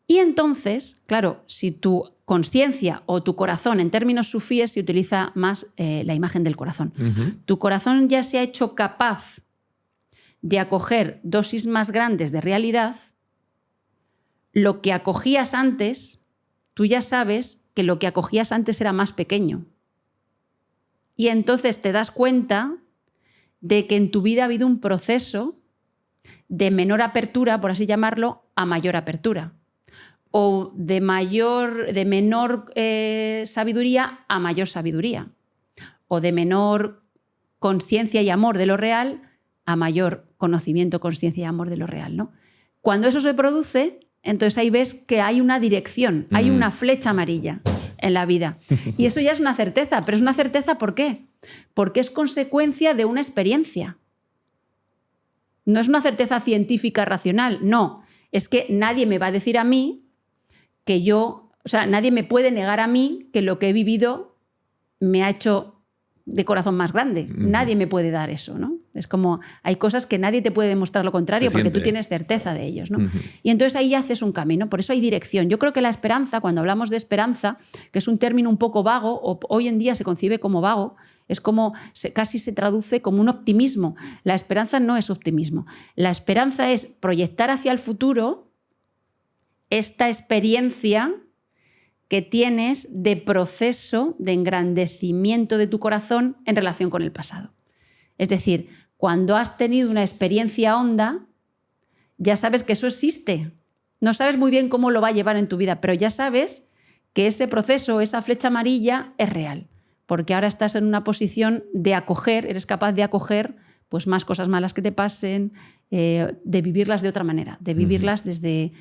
[SPEAKER 1] Y entonces, claro, si tu conciencia o tu corazón, en términos sufíes se utiliza más la imagen del corazón. Tu corazón ya se ha hecho capaz de acoger dosis más grandes de realidad. Lo que acogías antes, tú ya sabes que lo que acogías antes era más pequeño. Y entonces te das cuenta de que en tu vida ha habido un proceso de menor apertura, por así llamarlo, a mayor apertura. O de menor sabiduría a mayor sabiduría. O de menor conciencia y amor de lo real a mayor conocimiento, conciencia y amor de lo real, ¿no? Cuando eso se produce, entonces ahí ves que hay una dirección, hay una flecha amarilla en la vida. Y eso ya es una certeza, pero es una certeza ¿por qué? Porque es consecuencia de una experiencia. No es una certeza científica racional, no. Es que nadie me va a decir a mí que nadie me puede negar a mí que lo que he vivido me ha hecho de corazón más grande. Nadie me puede dar eso, ¿no? Es como, hay cosas que nadie te puede demostrar lo contrario porque tú tienes certeza de ellos, ¿no? Y entonces ahí haces un camino, por eso hay dirección. Yo creo que la esperanza, cuando hablamos de esperanza, que es un término un poco vago, o hoy en día se concibe como vago, es como, casi se traduce como un optimismo. La esperanza no es optimismo. La esperanza es proyectar hacia el futuro esta experiencia que tienes de proceso de engrandecimiento de tu corazón en relación con el pasado. Es decir, cuando has tenido una experiencia honda, ya sabes que eso existe. No sabes muy bien cómo lo va a llevar en tu vida, pero ya sabes que ese proceso, esa flecha amarilla es real, porque ahora estás en una posición de acoger, eres capaz de acoger pues, más cosas malas que te pasen, de vivirlas de otra manera, de vivirlas desde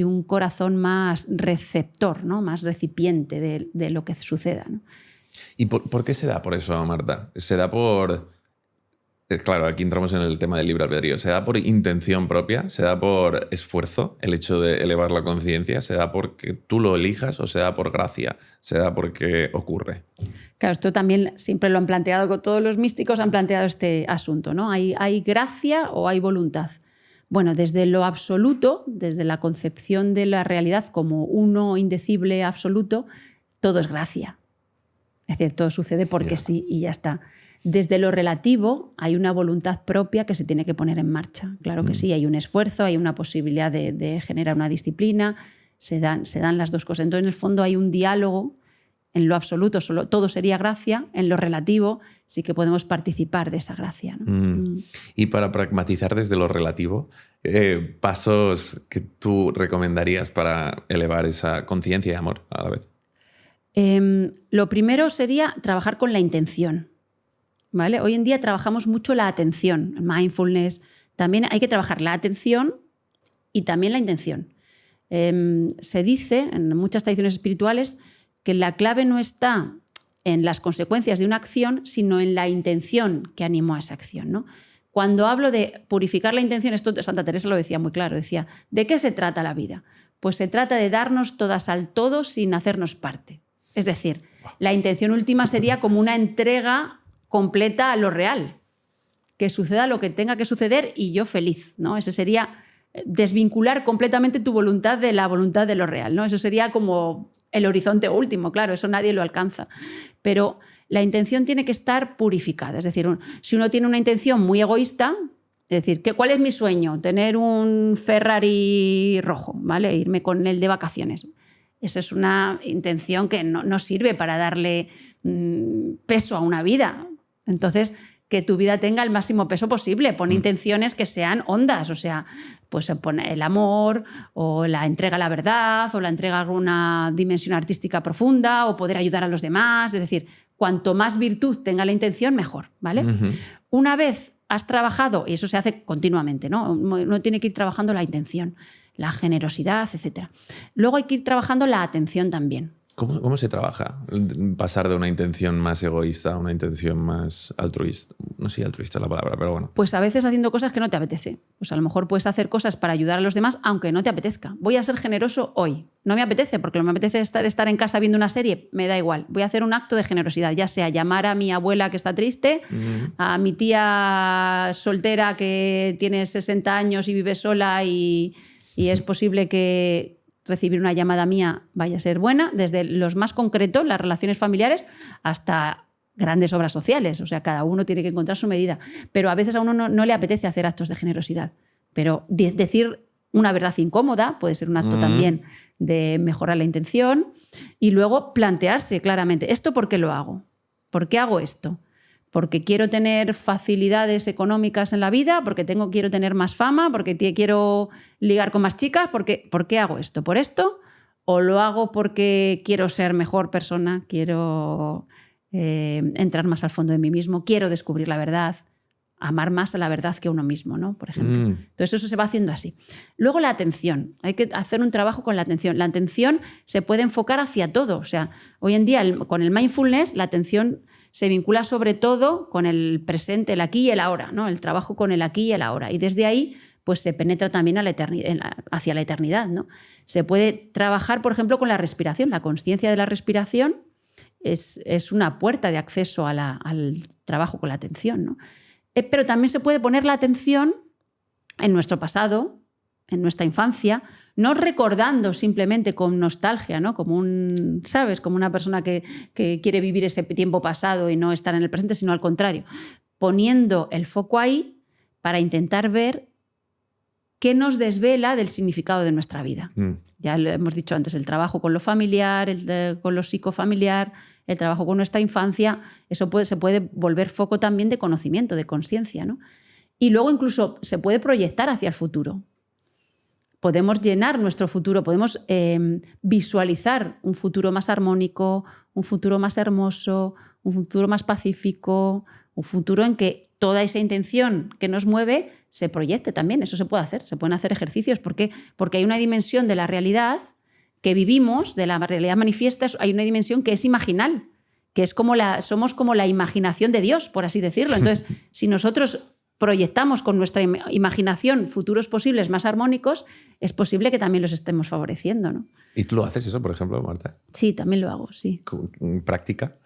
[SPEAKER 1] un corazón más receptor, ¿no? Más recipiente de lo que suceda, ¿no?
[SPEAKER 2] ¿Y por qué se da por eso, Marta? ¿Se da por...? Claro, aquí entramos en el tema del libre albedrío. ¿Se da por intención propia? ¿Se da por esfuerzo el hecho de elevar la conciencia? ¿Se da porque tú lo elijas o se da por gracia? ¿Se da porque ocurre?
[SPEAKER 1] Claro, esto también siempre lo han planteado, todos los místicos han planteado este asunto, ¿no? ¿Hay gracia o hay voluntad? Bueno, desde lo absoluto, desde la concepción de la realidad como uno indecible absoluto, todo es gracia. Es decir, todo sucede porque sí y ya está. Desde lo relativo hay una voluntad propia que se tiene que poner en marcha. Claro que sí, hay un esfuerzo, hay una posibilidad de generar una disciplina, se dan las dos cosas. Entonces, en el fondo hay un diálogo. En lo absoluto todo sería gracia, en lo relativo sí que podemos participar de esa gracia, ¿no?
[SPEAKER 2] Y para pragmatizar desde lo relativo, pasos que tú recomendarías para elevar esa conciencia y amor a la vez.
[SPEAKER 1] Lo primero sería trabajar con la intención, ¿vale? Hoy en día trabajamos mucho la atención, mindfulness. También hay que trabajar la atención y también la intención. Se dice en muchas tradiciones espirituales que la clave no está en las consecuencias de una acción, sino en la intención que animó a esa acción, ¿no? Cuando hablo de purificar la intención, esto Santa Teresa lo decía muy claro, decía, ¿de qué se trata la vida? Pues se trata de darnos todas al todo sin hacernos parte. Es decir, la intención última sería como una entrega completa a lo real, que suceda lo que tenga que suceder y yo feliz, ¿no? Ese sería desvincular completamente tu voluntad de la voluntad de lo real, ¿no? Eso sería como el horizonte último, claro, eso nadie lo alcanza. Pero la intención tiene que estar purificada. Es decir, si uno tiene una intención muy egoísta, es decir, ¿cuál es mi sueño? Tener un Ferrari rojo, ¿vale? Irme con él de vacaciones. Esa es una intención que no sirve para darle peso a una vida. Entonces, que tu vida tenga el máximo peso posible. Pon intenciones que sean hondas, o sea, pues el amor o la entrega a la verdad o la entrega a alguna dimensión artística profunda o poder ayudar a los demás. Es decir, cuanto más virtud tenga la intención, mejor, ¿vale? Una vez has trabajado, y eso se hace continuamente, ¿no? Uno tiene que ir trabajando la intención, la generosidad, etc. Luego hay que ir trabajando la atención también.
[SPEAKER 2] ¿Cómo se trabaja? Pasar de una intención más egoísta a una intención más altruista. No sé si altruista es la palabra, pero bueno.
[SPEAKER 1] Pues a veces haciendo cosas que no te apetece. Pues a lo mejor puedes hacer cosas para ayudar a los demás aunque no te apetezca. Voy a ser generoso hoy. No me apetece, porque no me apetece estar en casa viendo una serie. Me da igual. Voy a hacer un acto de generosidad, ya sea llamar a mi abuela que está triste, a mi tía soltera que tiene 60 años y vive sola y es posible que recibir una llamada mía vaya a ser buena, desde los más concretos, las relaciones familiares, hasta grandes obras sociales. O sea, cada uno tiene que encontrar su medida. Pero a veces a uno no le apetece hacer actos de generosidad. Pero decir una verdad incómoda puede ser un acto también de mejorar la intención y luego plantearse claramente, ¿esto por qué lo hago? ¿Por qué hago esto? ¿Porque quiero tener facilidades económicas en la vida? ¿Porque quiero tener más fama? ¿Porque quiero ligar con más chicas? ¿Por qué hago esto? ¿Por esto? ¿O lo hago porque quiero ser mejor persona? ¿Quiero entrar más al fondo de mí mismo? ¿Quiero descubrir la verdad? Amar más a la verdad que a uno mismo, ¿no? Por ejemplo. Entonces eso se va haciendo así. Luego la atención. Hay que hacer un trabajo con la atención. La atención se puede enfocar hacia todo. O sea, hoy en día con el mindfulness la atención se vincula sobre todo con el presente, el aquí y el ahora, ¿no? El trabajo con el aquí y el ahora. Y desde ahí pues se penetra también hacia la eternidad, ¿no? Se puede trabajar, por ejemplo, con la respiración. La consciencia de la respiración es una puerta de acceso al trabajo con la atención, ¿no? Pero también se puede poner la atención en nuestro pasado, en nuestra infancia, no recordando simplemente con nostalgia, ¿no? Como como una persona que quiere vivir ese tiempo pasado y no estar en el presente, sino al contrario, poniendo el foco ahí para intentar ver ¿qué nos desvela del significado de nuestra vida? Ya lo hemos dicho antes, el trabajo con lo familiar, con lo psicofamiliar, el trabajo con nuestra infancia, eso se puede volver foco también de conocimiento, de conciencia, ¿no? Y luego incluso se puede proyectar hacia el futuro. Podemos llenar nuestro futuro, podemos visualizar un futuro más armónico, un futuro más hermoso, un futuro más pacífico, un futuro en que toda esa intención que nos mueve se proyecte también. Eso se puede hacer, se pueden hacer ejercicios. ¿Por qué? Porque hay una dimensión de la realidad que vivimos, de la realidad manifiesta, hay una dimensión que es imaginal, que es somos como la imaginación de Dios, por así decirlo. Entonces, si nosotros proyectamos con nuestra imaginación futuros posibles más armónicos, es posible que también los estemos favoreciendo, ¿no?
[SPEAKER 2] ¿Y tú lo haces eso, por ejemplo, Marta?
[SPEAKER 1] Sí, también lo hago, sí.
[SPEAKER 2] ¿Práctica?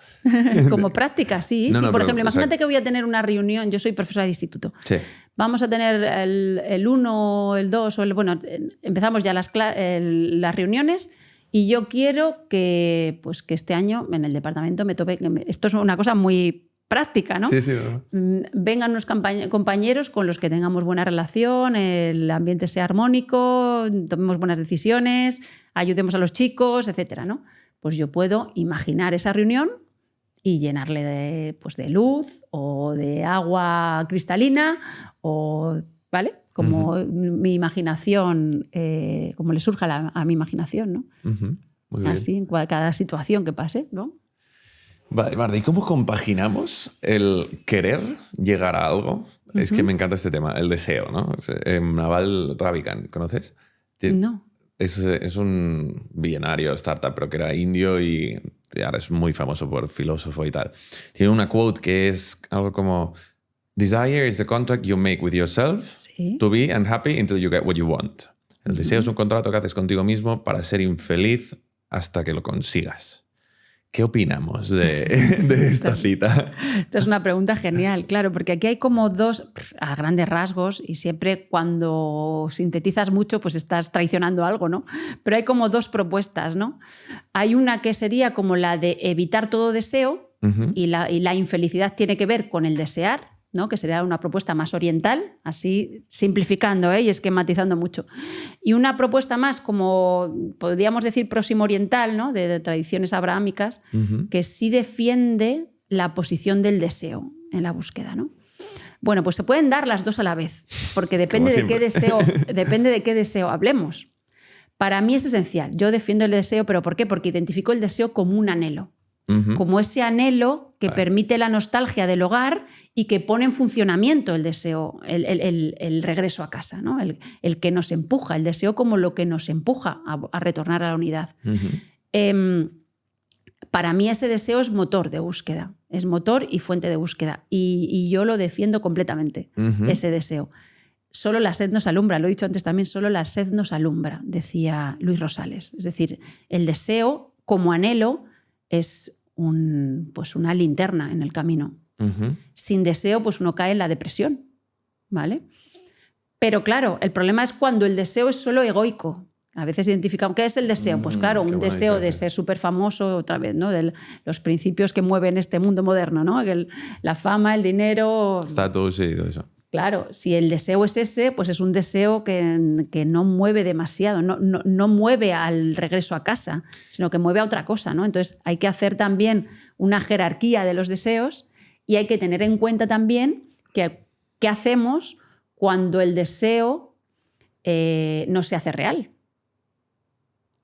[SPEAKER 1] Como práctica, sí.
[SPEAKER 2] No,
[SPEAKER 1] sí.
[SPEAKER 2] no,
[SPEAKER 1] Por
[SPEAKER 2] pero,
[SPEAKER 1] ejemplo, imagínate que voy a tener una reunión, yo soy profesora de instituto.
[SPEAKER 2] Sí.
[SPEAKER 1] Vamos a tener el 1, el 2, bueno, empezamos ya las reuniones y yo quiero que este año en el departamento me tope, esto es una cosa muy práctica, ¿no?
[SPEAKER 2] Sí, sí.
[SPEAKER 1] Vengan unos compañeros con los que tengamos buena relación, el ambiente sea armónico, tomemos buenas decisiones, ayudemos a los chicos, etcétera, ¿no? Pues yo puedo imaginar esa reunión y llenarle de luz o de agua cristalina o, ¿vale? Como mi imaginación, como le surja a mi imaginación, ¿no?
[SPEAKER 2] Muy bien.
[SPEAKER 1] Así en cada situación que pase, ¿no?
[SPEAKER 2] Vale, Marta, ¿y cómo compaginamos el querer llegar a algo? Es que me encanta este tema, el deseo, ¿no? Naval Ravikant, ¿conoces?
[SPEAKER 1] No.
[SPEAKER 2] Es un billonario startup, pero que era indio y ahora es muy famoso por filósofo y tal. Tiene una quote que es algo como: Desire is the contract you make with yourself to be unhappy until you get what you want. El deseo es un contrato que haces contigo mismo para ser infeliz hasta que lo consigas. ¿Qué opinamos de esta cita?
[SPEAKER 1] Esta es una pregunta genial, claro, porque aquí hay como dos, a grandes rasgos, y siempre cuando sintetizas mucho, pues estás traicionando algo, ¿no? Pero hay como dos propuestas, ¿no? Hay una que sería como la de evitar todo deseo, y la infelicidad tiene que ver con el desear, ¿no? Que sería una propuesta más oriental, así simplificando y esquematizando mucho. Y una propuesta más, como podríamos decir, próximo oriental, ¿no? de tradiciones abrahámicas, que sí defiende la posición del deseo en la búsqueda, ¿no? Bueno, pues se pueden dar las dos a la vez, porque depende de qué deseo hablemos. Para mí es esencial. Yo defiendo el deseo, ¿pero por qué? Porque identifico el deseo como un anhelo. Como ese anhelo que permite la nostalgia del hogar y que pone en funcionamiento el deseo, el regreso a casa, ¿no? El que nos empuja, el deseo como lo que nos empuja a retornar a la unidad. Para mí ese deseo es motor de búsqueda, es motor y fuente de búsqueda, y yo lo defiendo completamente, ese deseo. Solo la sed nos alumbra, lo he dicho antes también, solo la sed nos alumbra, decía Luis Rosales. Es decir, el deseo como anhelo es una linterna en el camino. Sin deseo, pues uno cae en la depresión, ¿vale? Pero claro, el problema es cuando el deseo es solo egoico. A veces identificamos, ¿qué es el deseo? Pues claro, un deseo de ser súper famoso, otra vez, ¿no? De los principios que mueven este mundo moderno, ¿no? La fama, el dinero...
[SPEAKER 2] Estatus y todo eso.
[SPEAKER 1] Claro, si el deseo es ese, pues es un deseo que no mueve demasiado, no mueve al regreso a casa, sino que mueve a otra cosa, ¿no? Entonces hay que hacer también una jerarquía de los deseos y hay que tener en cuenta también qué hacemos cuando el deseo no se hace real.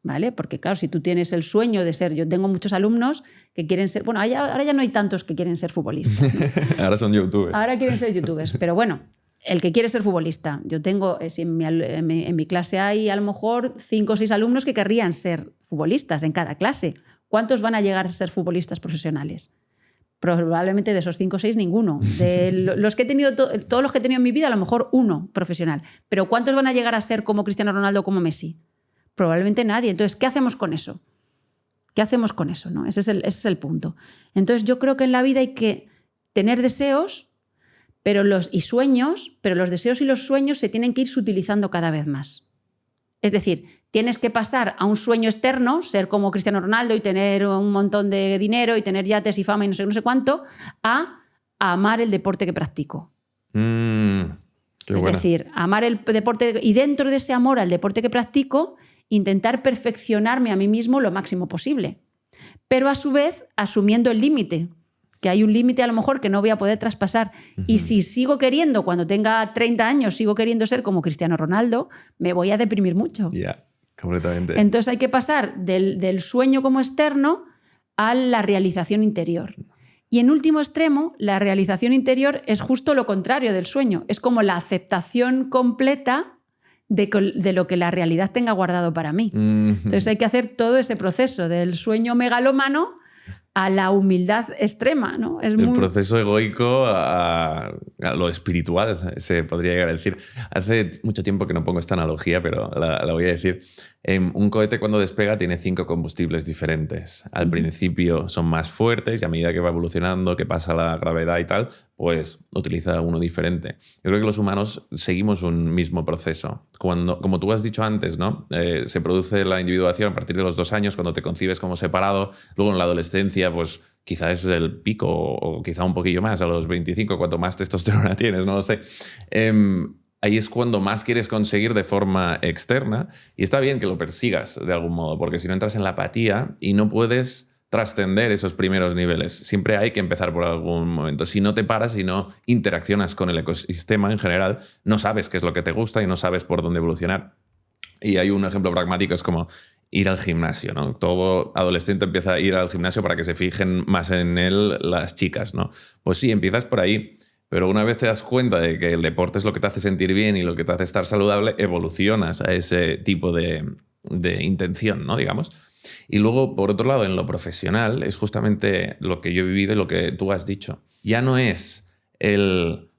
[SPEAKER 1] ¿Vale? Porque claro, si tú tienes el sueño de ser... Yo tengo muchos alumnos que quieren ser... Bueno, ahora ya no hay tantos que quieren ser futbolistas, ¿no?
[SPEAKER 2] Ahora son youtubers.
[SPEAKER 1] Ahora quieren ser youtubers. Pero bueno, el que quiere ser futbolista. Yo tengo... En mi clase hay a lo mejor 5 o 6 alumnos que querrían ser futbolistas en cada clase. ¿Cuántos van a llegar a ser futbolistas profesionales? Probablemente de esos 5 o 6 ninguno. De los que he tenido, todos los que he tenido en mi vida, a lo mejor uno profesional. Pero ¿cuántos van a llegar a ser como Cristiano Ronaldo o como Messi? Probablemente nadie. Entonces, ¿qué hacemos con eso? ¿Qué hacemos con eso? ¿No? Ese es el punto. Entonces, yo creo que en la vida hay que tener deseos y sueños, pero los deseos y los sueños se tienen que ir sutilizando cada vez más. Es decir, tienes que pasar a un sueño externo, ser como Cristiano Ronaldo y tener un montón de dinero y tener yates y fama y no sé cuánto, a amar el deporte que practico.
[SPEAKER 2] Qué
[SPEAKER 1] es
[SPEAKER 2] buena.
[SPEAKER 1] decir, amar el deporte y dentro de ese amor al deporte que practico, intentar perfeccionarme a mí mismo lo máximo posible. Pero a su vez, asumiendo el límite, que hay un límite a lo mejor que no voy a poder traspasar. Y si sigo queriendo, cuando tenga 30 años, sigo queriendo ser como Cristiano Ronaldo, me voy a deprimir mucho.
[SPEAKER 2] Ya, completamente.
[SPEAKER 1] Entonces hay que pasar del sueño como externo a la realización interior. Y en último extremo, la realización interior es justo lo contrario del sueño. Es como la aceptación completa de lo que la realidad tenga guardado para mí. Entonces hay que hacer todo ese proceso del sueño megalómano a la humildad extrema, ¿no? Es
[SPEAKER 2] el proceso egoico a lo espiritual, se podría llegar a decir. Hace mucho tiempo que no pongo esta analogía, pero la voy a decir. Un cohete cuando despega tiene 5 combustibles diferentes. Al principio son más fuertes y a medida que va evolucionando, que pasa la gravedad y tal, pues utiliza uno diferente. Yo creo que los humanos seguimos un mismo proceso. Como tú has dicho antes, ¿no? Se produce la individuación a partir de los 2 años, cuando te concibes como separado. Luego en la adolescencia, pues quizás es el pico o quizá un poquillo más, a los 25, cuanto más testosterona tienes, no lo sé. Ahí es cuando más quieres conseguir de forma externa y está bien que lo persigas de algún modo, porque si no entras en la apatía y no puedes trascender esos primeros niveles. Siempre hay que empezar por algún momento. Si no te paras y no interaccionas con el ecosistema en general, no sabes qué es lo que te gusta y no sabes por dónde evolucionar. Y hay un ejemplo pragmático, es como ir al gimnasio, ¿no? Todo adolescente empieza a ir al gimnasio para que se fijen más en él las chicas, ¿no? Pues sí, empiezas por ahí. Pero una vez te das cuenta de que el deporte es lo que te hace sentir bien y lo que te hace estar saludable, evolucionas a ese tipo de intención, ¿no? Digamos. Y luego, por otro lado, en lo profesional, es justamente lo que yo he vivido y lo que tú has dicho. Ya no es el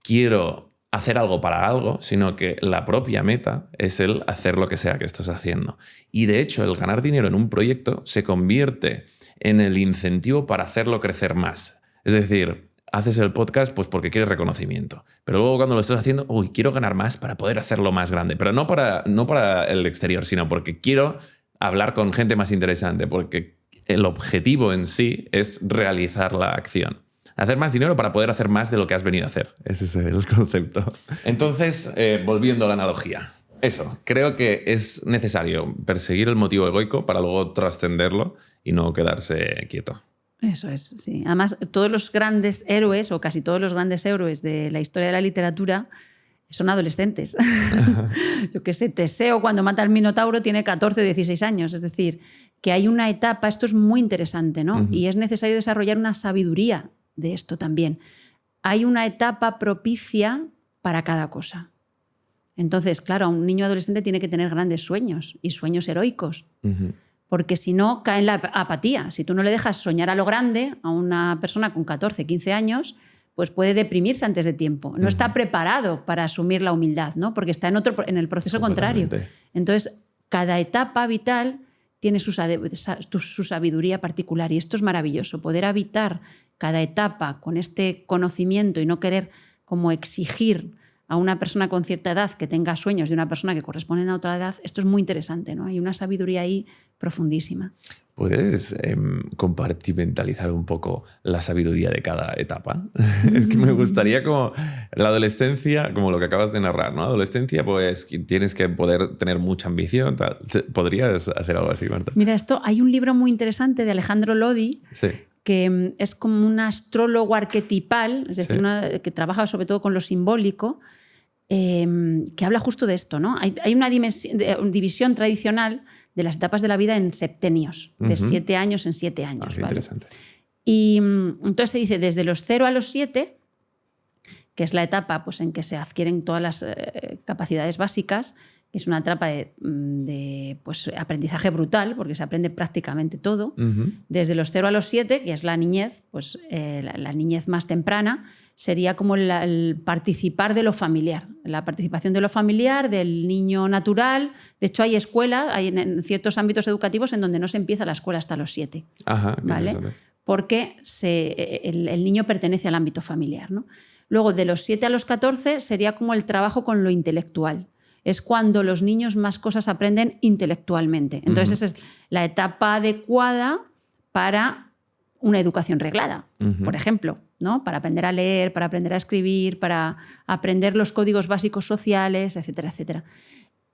[SPEAKER 2] quiero hacer algo para algo, sino que la propia meta es el hacer lo que sea que estés haciendo. Y de hecho, el ganar dinero en un proyecto se convierte en el incentivo para hacerlo crecer más. Es decir, haces el podcast pues porque quieres reconocimiento. Pero luego cuando lo estás haciendo, quiero ganar más para poder hacerlo más grande. Pero no para el exterior, sino porque quiero hablar con gente más interesante, porque el objetivo en sí es realizar la acción. Hacer más dinero para poder hacer más de lo que has venido a hacer. Ese es el concepto. Entonces, volviendo a la analogía. Eso, creo que es necesario perseguir el motivo egoico para luego trascenderlo y no quedarse quieto.
[SPEAKER 1] Eso es, sí. Además, todos los grandes héroes, o casi todos los grandes héroes de la historia de la literatura, son adolescentes. Yo qué sé, Teseo cuando mata al Minotauro tiene 14 o 16 años. Es decir, que hay una etapa, esto es muy interesante, ¿no? Y es necesario desarrollar una sabiduría de esto también. Hay una etapa propicia para cada cosa. Entonces, claro, un niño adolescente tiene que tener grandes sueños y sueños heroicos. Porque si no, cae en la apatía. Si tú no le dejas soñar a lo grande a una persona con 14, 15 años, pues puede deprimirse antes de tiempo. No está preparado para asumir la humildad, ¿no? Porque está en el proceso contrario. Entonces, cada etapa vital tiene su sabiduría particular y esto es maravilloso. Poder habitar cada etapa con este conocimiento y no querer como exigir a una persona con cierta edad que tenga sueños de una persona que corresponde a otra edad, esto es muy interesante, ¿no? Hay una sabiduría ahí profundísima.
[SPEAKER 2] ¿Puedes compartimentalizar un poco la sabiduría de cada etapa? Es que me gustaría como la adolescencia, como lo que acabas de narrar, ¿no? Adolescencia, pues tienes que poder tener mucha ambición, tal. ¿Podrías hacer algo así, Marta?
[SPEAKER 1] Mira, hay un libro muy interesante de Alejandro Lodi,
[SPEAKER 2] sí,
[SPEAKER 1] que es como un astrólogo arquetipal, es decir, que trabaja sobre todo con lo simbólico, que habla justo de esto, ¿no? Hay una división tradicional de las etapas de la vida en septenios, de 7 años en 7 años.
[SPEAKER 2] Qué
[SPEAKER 1] ¿vale?
[SPEAKER 2] interesante.
[SPEAKER 1] Y entonces se dice desde los 0 a los 7, que es la etapa pues, en que se adquieren todas las capacidades básicas, que es una etapa de pues, aprendizaje brutal, porque se aprende prácticamente todo. Desde los 0 a los 7, que es la niñez, pues la niñez más temprana, sería como el participar de lo familiar, la participación de lo familiar, del niño natural. De hecho, hay escuelas, hay en ciertos ámbitos educativos en donde no se empieza la escuela hasta los 7.
[SPEAKER 2] Ajá,
[SPEAKER 1] ¿vale? Porque el niño pertenece al ámbito familiar, ¿no? Luego, de los 7 a los 14 sería como el trabajo con lo intelectual. Es cuando los niños más cosas aprenden intelectualmente. Entonces, esa es la etapa adecuada para una educación reglada, por ejemplo. ¿no? Para aprender a leer, para aprender a escribir, para aprender los códigos básicos sociales, etcétera, etcétera.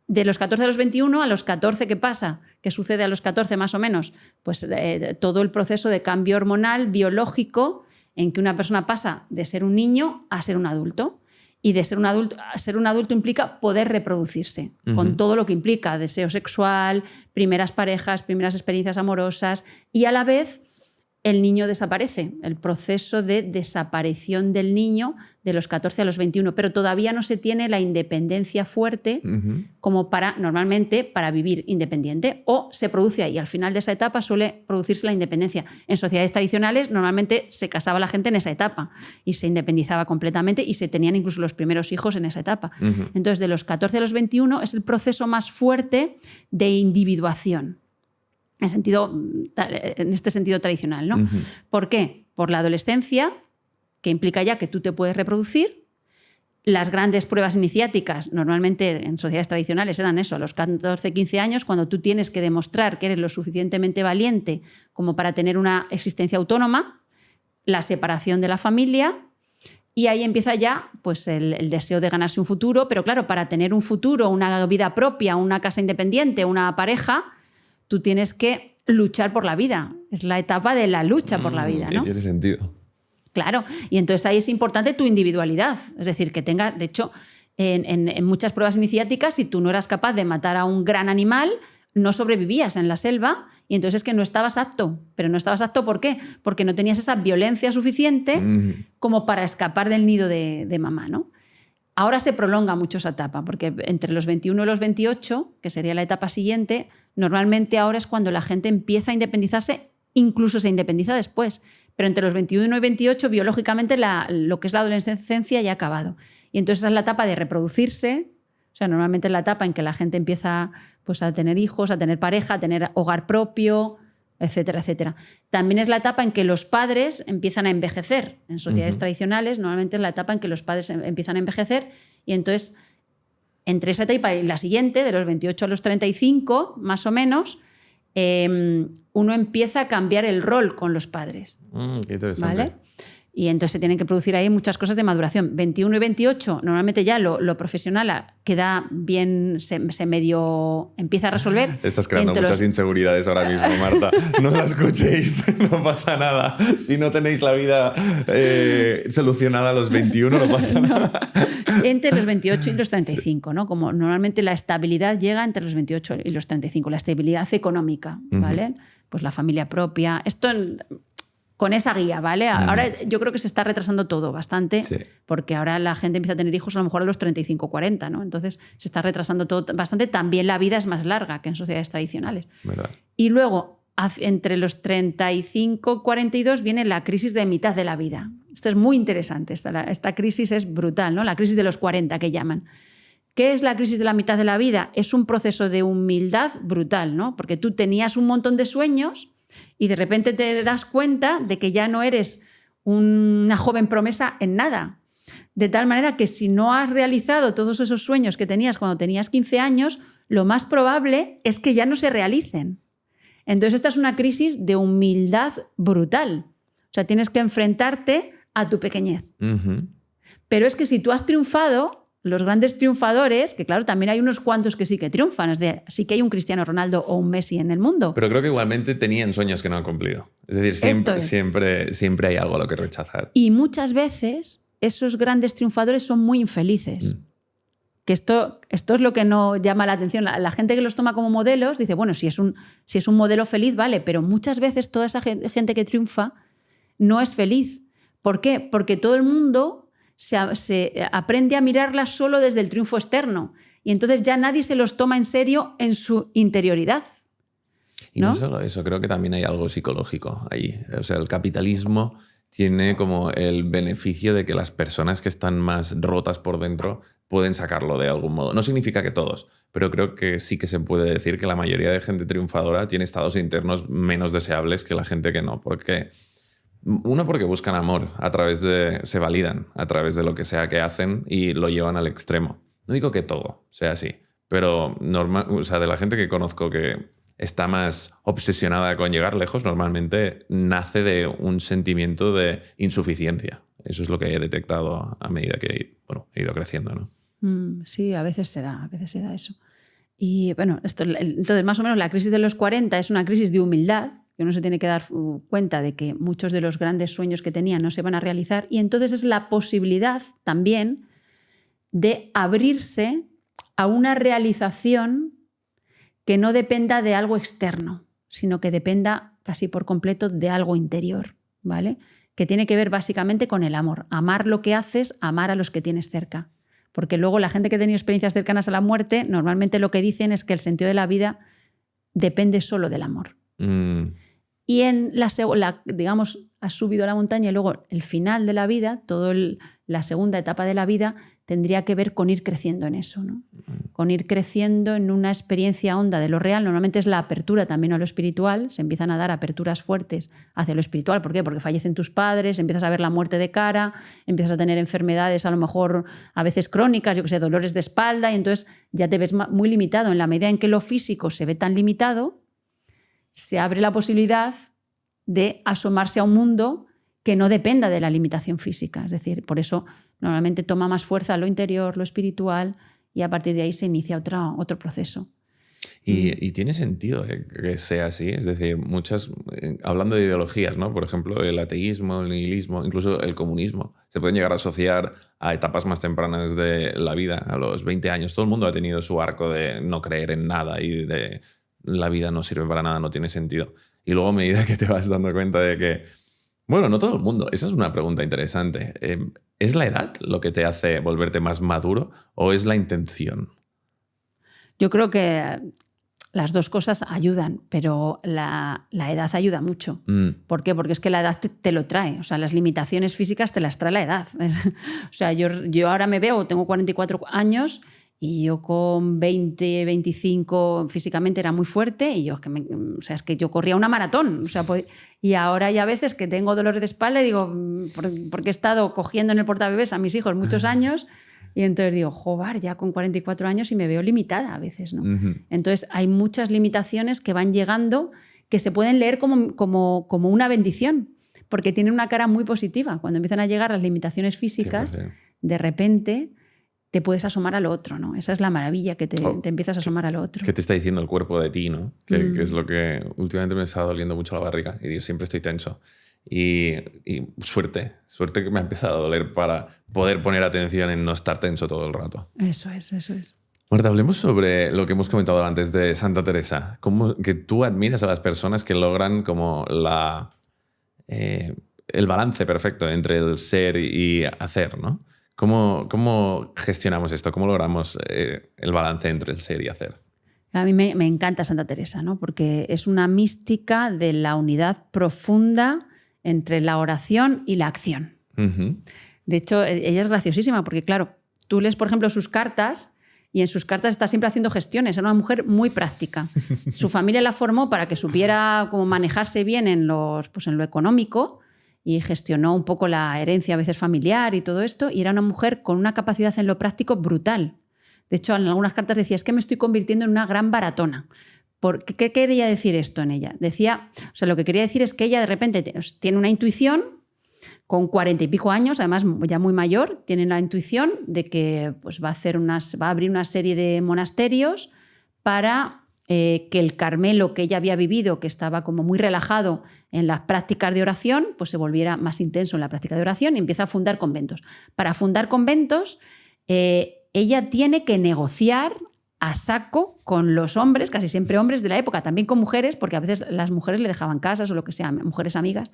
[SPEAKER 1] De los 14 a los 21, a los 14, ¿qué pasa? ¿Qué sucede a los 14 más o menos? Pues todo el proceso de cambio hormonal, biológico, en que una persona pasa de ser un niño a ser un adulto. Y de ser un adulto implica poder reproducirse, con todo lo que implica, deseo sexual, primeras parejas, primeras experiencias amorosas, y a la vez el niño desaparece, el proceso de desaparición del niño de los 14 a los 21, pero todavía no se tiene la independencia fuerte como normalmente para vivir independiente, o se produce ahí, al final de esa etapa suele producirse la independencia. En sociedades tradicionales normalmente se casaba la gente en esa etapa y se independizaba completamente y se tenían incluso los primeros hijos en esa etapa. Entonces, de los 14 a los 21 es el proceso más fuerte de individuación. En este sentido tradicional, ¿no? ¿Por qué? Por la adolescencia, que implica ya que tú te puedes reproducir. Las grandes pruebas iniciáticas, normalmente en sociedades tradicionales, eran eso, a los 14, 15 años, cuando tú tienes que demostrar que eres lo suficientemente valiente como para tener una existencia autónoma, la separación de la familia, y ahí empieza ya pues, el deseo de ganarse un futuro, pero claro, para tener un futuro, una vida propia, una casa independiente, una pareja, tú tienes que luchar por la vida. Es la etapa de la lucha por la vida, ¿no?
[SPEAKER 2] Tiene sentido.
[SPEAKER 1] Claro, y entonces ahí es importante tu individualidad. Es decir, que tenga, de hecho, en muchas pruebas iniciáticas, si tú no eras capaz de matar a un gran animal, no sobrevivías en la selva y entonces es que no estabas apto. Pero no estabas apto, ¿por qué? Porque no tenías esa violencia suficiente como para escapar del nido de mamá, ¿no? Ahora se prolonga mucho esa etapa, porque entre los 21 y los 28, que sería la etapa siguiente, normalmente ahora es cuando la gente empieza a independizarse, incluso se independiza después. Pero entre los 21 y 28, biológicamente, lo que es la adolescencia ya ha acabado. Y entonces esa es la etapa de reproducirse. O sea, normalmente es la etapa en que la gente empieza pues, a tener hijos, a tener pareja, a tener hogar propio, etcétera, etcétera. También es la etapa en que los padres empiezan a envejecer. En sociedades tradicionales, normalmente es la etapa en que los padres empiezan a envejecer y entonces, entre esa etapa y la siguiente, de los 28 a los 35, más o menos, uno empieza a cambiar el rol con los padres.
[SPEAKER 2] Qué interesante.
[SPEAKER 1] ¿Vale? Y entonces se tienen que producir ahí muchas cosas de maduración. 21 y 28, normalmente ya lo profesional queda bien, se medio empieza a resolver.
[SPEAKER 2] Estás creando muchas inseguridades ahora mismo, Marta. No la escuchéis, no pasa nada. Si no tenéis la vida solucionada a los 21, no pasa nada.
[SPEAKER 1] Entre los 28 y los 35, ¿no? Como normalmente la estabilidad llega entre los 28 y los 35, la estabilidad económica, ¿vale? Pues la familia propia. Esto con esa guía, ¿vale? Ahora yo creo que se está retrasando todo bastante, porque ahora la gente empieza a tener hijos a lo mejor a los 35 o 40, ¿no? Entonces se está retrasando todo bastante. También la vida es más larga que en sociedades tradicionales.
[SPEAKER 2] ¿Verdad?
[SPEAKER 1] Y luego, entre los 35 y 42 viene la crisis de mitad de la vida. Esto es muy interesante. Esta crisis es brutal, ¿no? La crisis de los 40 que llaman. ¿Qué es la crisis de la mitad de la vida? Es un proceso de humildad brutal, ¿no? Porque tú tenías un montón de sueños y de repente te das cuenta de que ya no eres una joven promesa en nada. De tal manera que si no has realizado todos esos sueños que tenías cuando tenías 15 años, lo más probable es que ya no se realicen. Entonces esta es una crisis de humildad brutal. O sea, tienes que enfrentarte a tu pequeñez. Pero es que si tú has triunfado, los grandes triunfadores, que claro, también hay unos cuantos que sí que triunfan, es decir, sí que hay un Cristiano Ronaldo o un Messi en el mundo.
[SPEAKER 2] Pero creo que igualmente tenían sueños que no han cumplido. Es decir, siempre hay algo a lo que rechazar.
[SPEAKER 1] Y muchas veces esos grandes triunfadores son muy infelices. Que esto es lo que no llama la atención. La gente que los toma como modelos dice, bueno, si es un modelo feliz, vale, pero muchas veces toda esa gente que triunfa no es feliz. ¿Por qué? Porque todo el mundo se aprende a mirarla solo desde el triunfo externo y entonces ya nadie se los toma en serio en su interioridad.
[SPEAKER 2] Y no solo eso, creo que también hay algo psicológico ahí. O sea, el capitalismo tiene como el beneficio de que las personas que están más rotas por dentro pueden sacarlo de algún modo. No significa que todos, pero creo que sí que se puede decir que la mayoría de gente triunfadora tiene estados internos menos deseables que la gente que no, porque buscan amor, se validan a través de lo que sea que hacen y lo llevan al extremo. No digo que todo sea así, pero de la gente que conozco que está más obsesionada con llegar lejos, normalmente nace de un sentimiento de insuficiencia. Eso es lo que he detectado a medida que he ido creciendo, ¿no?
[SPEAKER 1] Sí, a veces se da eso. Y bueno, entonces más o menos la crisis de los 40 es una crisis de humildad, que uno se tiene que dar cuenta de que muchos de los grandes sueños que tenía no se van a realizar, y entonces es la posibilidad también de abrirse a una realización que no dependa de algo externo, sino que dependa casi por completo de algo interior, ¿vale? Que tiene que ver básicamente con el amor. Amar lo que haces, amar a los que tienes cerca. Porque luego la gente que ha tenido experiencias cercanas a la muerte, normalmente lo que dicen es que el sentido de la vida depende solo del amor. Y en digamos, has subido a la montaña y luego el final de la vida, la segunda etapa de la vida, tendría que ver con ir creciendo en eso, ¿no? Con ir creciendo en una experiencia honda de lo real. Normalmente es la apertura también a lo espiritual. Se empiezan a dar aperturas fuertes hacia lo espiritual. ¿Por qué? Porque fallecen tus padres, empiezas a ver la muerte de cara, empiezas a tener enfermedades a lo mejor a veces crónicas, yo que sé, dolores de espalda, y entonces ya te ves muy limitado. En la medida en que lo físico se ve tan limitado, se abre la posibilidad de asomarse a un mundo que no dependa de la limitación física. Es decir, por eso normalmente toma más fuerza lo interior, lo espiritual, y a partir de ahí se inicia otro proceso.
[SPEAKER 2] Y tiene sentido que sea así. Es decir, hablando de ideologías, ¿no? Por ejemplo, el ateísmo, el nihilismo, incluso el comunismo, se pueden llegar a asociar a etapas más tempranas de la vida, a los 20 años. Todo el mundo ha tenido su arco de no creer en nada y de la vida no sirve para nada, no tiene sentido. Y luego a medida que te vas dando cuenta de que, bueno, no todo el mundo. Esa es una pregunta interesante. ¿Es la edad lo que te hace volverte más maduro o es la intención?
[SPEAKER 1] Yo creo que las dos cosas ayudan, pero la edad ayuda mucho. ¿Por qué? Porque es que la edad te lo trae. O sea, las limitaciones físicas te las trae la edad. O sea, yo ahora me veo, tengo 44 años y yo con 20, 25 físicamente era muy fuerte y yo es que yo corría una maratón. O sea, y ahora hay a veces que tengo dolor de espalda y digo, porque he estado cogiendo en el portabebés a mis hijos muchos años. Y entonces digo, joder, ya con 44 años y me veo limitada a veces, ¿no? Entonces hay muchas limitaciones que van llegando que se pueden leer como una bendición, porque tienen una cara muy positiva. Cuando empiezan a llegar las limitaciones físicas, de repente te puedes asomar a lo otro, ¿no? Esa es la maravilla, que te empiezas a asomar a lo otro.
[SPEAKER 2] ¿Qué te está diciendo el cuerpo de ti, ¿no? Que es lo que últimamente me está doliendo mucho la barriga y digo, siempre estoy tenso. Y suerte que me ha empezado a doler para poder poner atención en no estar tenso todo el rato.
[SPEAKER 1] Eso es.
[SPEAKER 2] Marta, hablemos sobre lo que hemos comentado antes de Santa Teresa. Que tú admiras a las personas que logran como el balance perfecto entre el ser y hacer, ¿no? ¿Cómo gestionamos esto? ¿Cómo logramos el balance entre el ser y hacer?
[SPEAKER 1] A mí me encanta Santa Teresa, ¿no? Porque es una mística de la unidad profunda entre la oración y la acción. De hecho, ella es graciosísima porque, claro, tú lees, por ejemplo, sus cartas y en sus cartas está siempre haciendo gestiones. Era una mujer muy práctica. Su familia la formó para que supiera cómo manejarse bien en lo económico y gestionó un poco la herencia a veces familiar y todo esto, y era una mujer con una capacidad en lo práctico brutal. De hecho, en algunas cartas decía, es que me estoy convirtiendo en una gran baratona. ¿Qué quería decir esto en ella? Lo que quería decir es que ella de repente tiene una intuición, con 40 y pico años, además ya muy mayor, tiene la intuición de que pues, va a abrir una serie de monasterios para que el Carmelo que ella había vivido, que estaba como muy relajado en las prácticas de oración, pues se volviera más intenso en la práctica de oración y empieza a fundar conventos. Para fundar conventos, ella tiene que negociar a saco con los hombres, casi siempre hombres de la época, también con mujeres, porque a veces las mujeres le dejaban casas o lo que sea, mujeres amigas,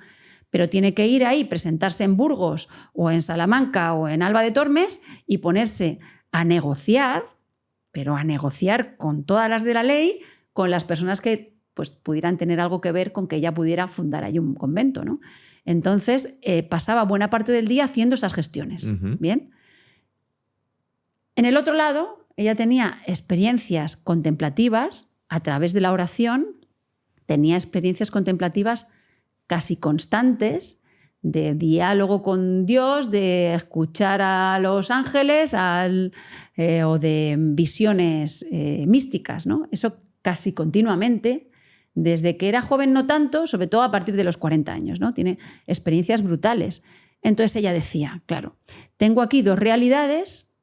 [SPEAKER 1] pero tiene que ir ahí, presentarse en Burgos o en Salamanca o en Alba de Tormes y ponerse a negociar, pero a negociar con todas las de la ley, con las personas que pues, pudieran tener algo que ver con que ella pudiera fundar ahí un convento, ¿no? Entonces, pasaba buena parte del día haciendo esas gestiones. ¿Bien? En el otro lado, ella tenía experiencias contemplativas a través de la oración, tenía experiencias contemplativas casi constantes de diálogo con Dios, de escuchar a los ángeles o de visiones místicas, ¿no? Eso casi continuamente. Desde que era joven no tanto, sobre todo a partir de los 40 años, ¿no? Tiene experiencias brutales. Entonces ella decía, claro, tengo aquí dos realidades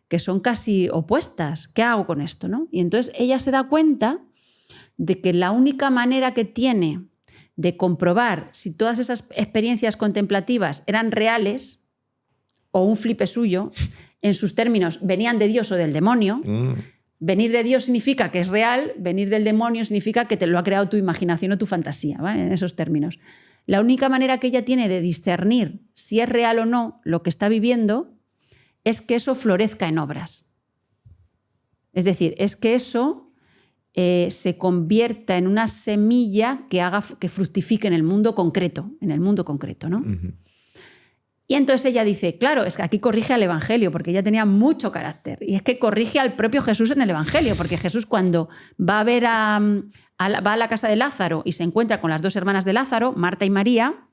[SPEAKER 1] que son casi opuestas. ¿Qué hago con esto, no? Y entonces ella se da cuenta de que la única manera que tiene de comprobar si todas esas experiencias contemplativas eran reales o un flipe suyo, en sus términos, venían de Dios o del demonio. Venir de Dios significa que es real, venir del demonio significa que te lo ha creado tu imaginación o tu fantasía, ¿vale? En esos términos. La única manera que ella tiene de discernir si es real o no lo que está viviendo es que eso florezca en obras. Es decir, es que eso se convierta en una semilla que haga que fructifique en el mundo concreto, ¿no? Uh-huh. Y entonces ella dice, claro, es que aquí corrige al Evangelio, porque ella tenía mucho carácter. Y es que corrige al propio Jesús en el Evangelio, porque Jesús cuando va a ver va a la casa de Lázaro y se encuentra con las dos hermanas de Lázaro, Marta y María,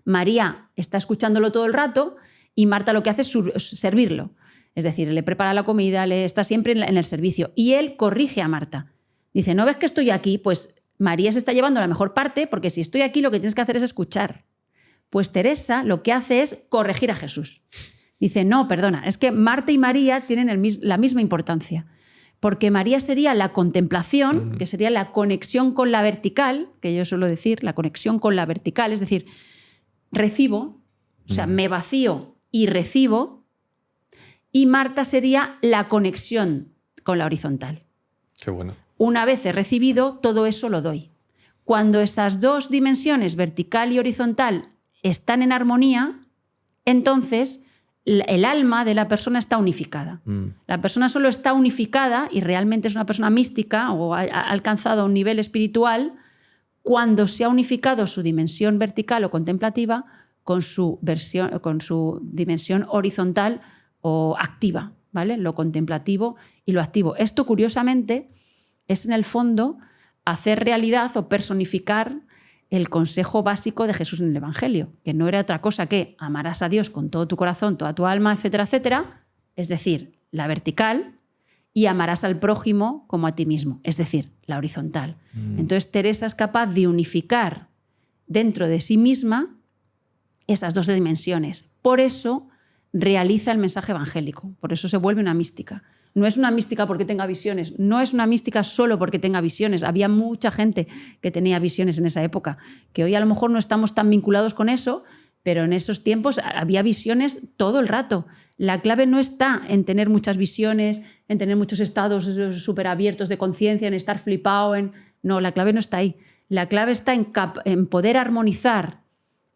[SPEAKER 1] María está escuchándolo todo el rato y Marta lo que hace es servirlo. Es decir, le prepara la comida, le está siempre en el servicio. Y él corrige a Marta. Dice, ¿no ves que estoy aquí? Pues María se está llevando la mejor parte, porque si estoy aquí lo que tienes que hacer es escuchar. Pues Teresa lo que hace es corregir a Jesús. Dice, no, perdona, es que Marta y María tienen la misma importancia. Porque María sería la contemplación, que sería la conexión con la vertical, que yo suelo decir, la conexión con la vertical, es decir, recibo, o sea, me vacío y recibo, y Marta sería la conexión con la horizontal.
[SPEAKER 2] Qué bueno.
[SPEAKER 1] Una vez he recibido, todo eso lo doy. Cuando esas dos dimensiones, vertical y horizontal, están en armonía, entonces el alma de la persona está unificada. La persona solo está unificada y realmente es una persona mística o ha alcanzado un nivel espiritual cuando se ha unificado su dimensión vertical o contemplativa con su dimensión horizontal o activa, ¿vale? Lo contemplativo y lo activo. Esto, curiosamente, es en el fondo hacer realidad o personificar el consejo básico de Jesús en el Evangelio, que no era otra cosa que amarás a Dios con todo tu corazón, toda tu alma, etcétera, etcétera, es decir, la vertical, y amarás al prójimo como a ti mismo, es decir, la horizontal. Entonces Teresa es capaz de unificar dentro de sí misma esas dos dimensiones. Por eso realiza el mensaje evangélico, por eso se vuelve una mística. No es una mística porque tenga visiones, no es una mística solo porque tenga visiones. Había mucha gente que tenía visiones en esa época, que hoy a lo mejor no estamos tan vinculados con eso, pero en esos tiempos había visiones todo el rato. La clave no está en tener muchas visiones, en tener muchos estados súper abiertos de conciencia, en estar flipado. No, la clave no está ahí. La clave está en poder armonizar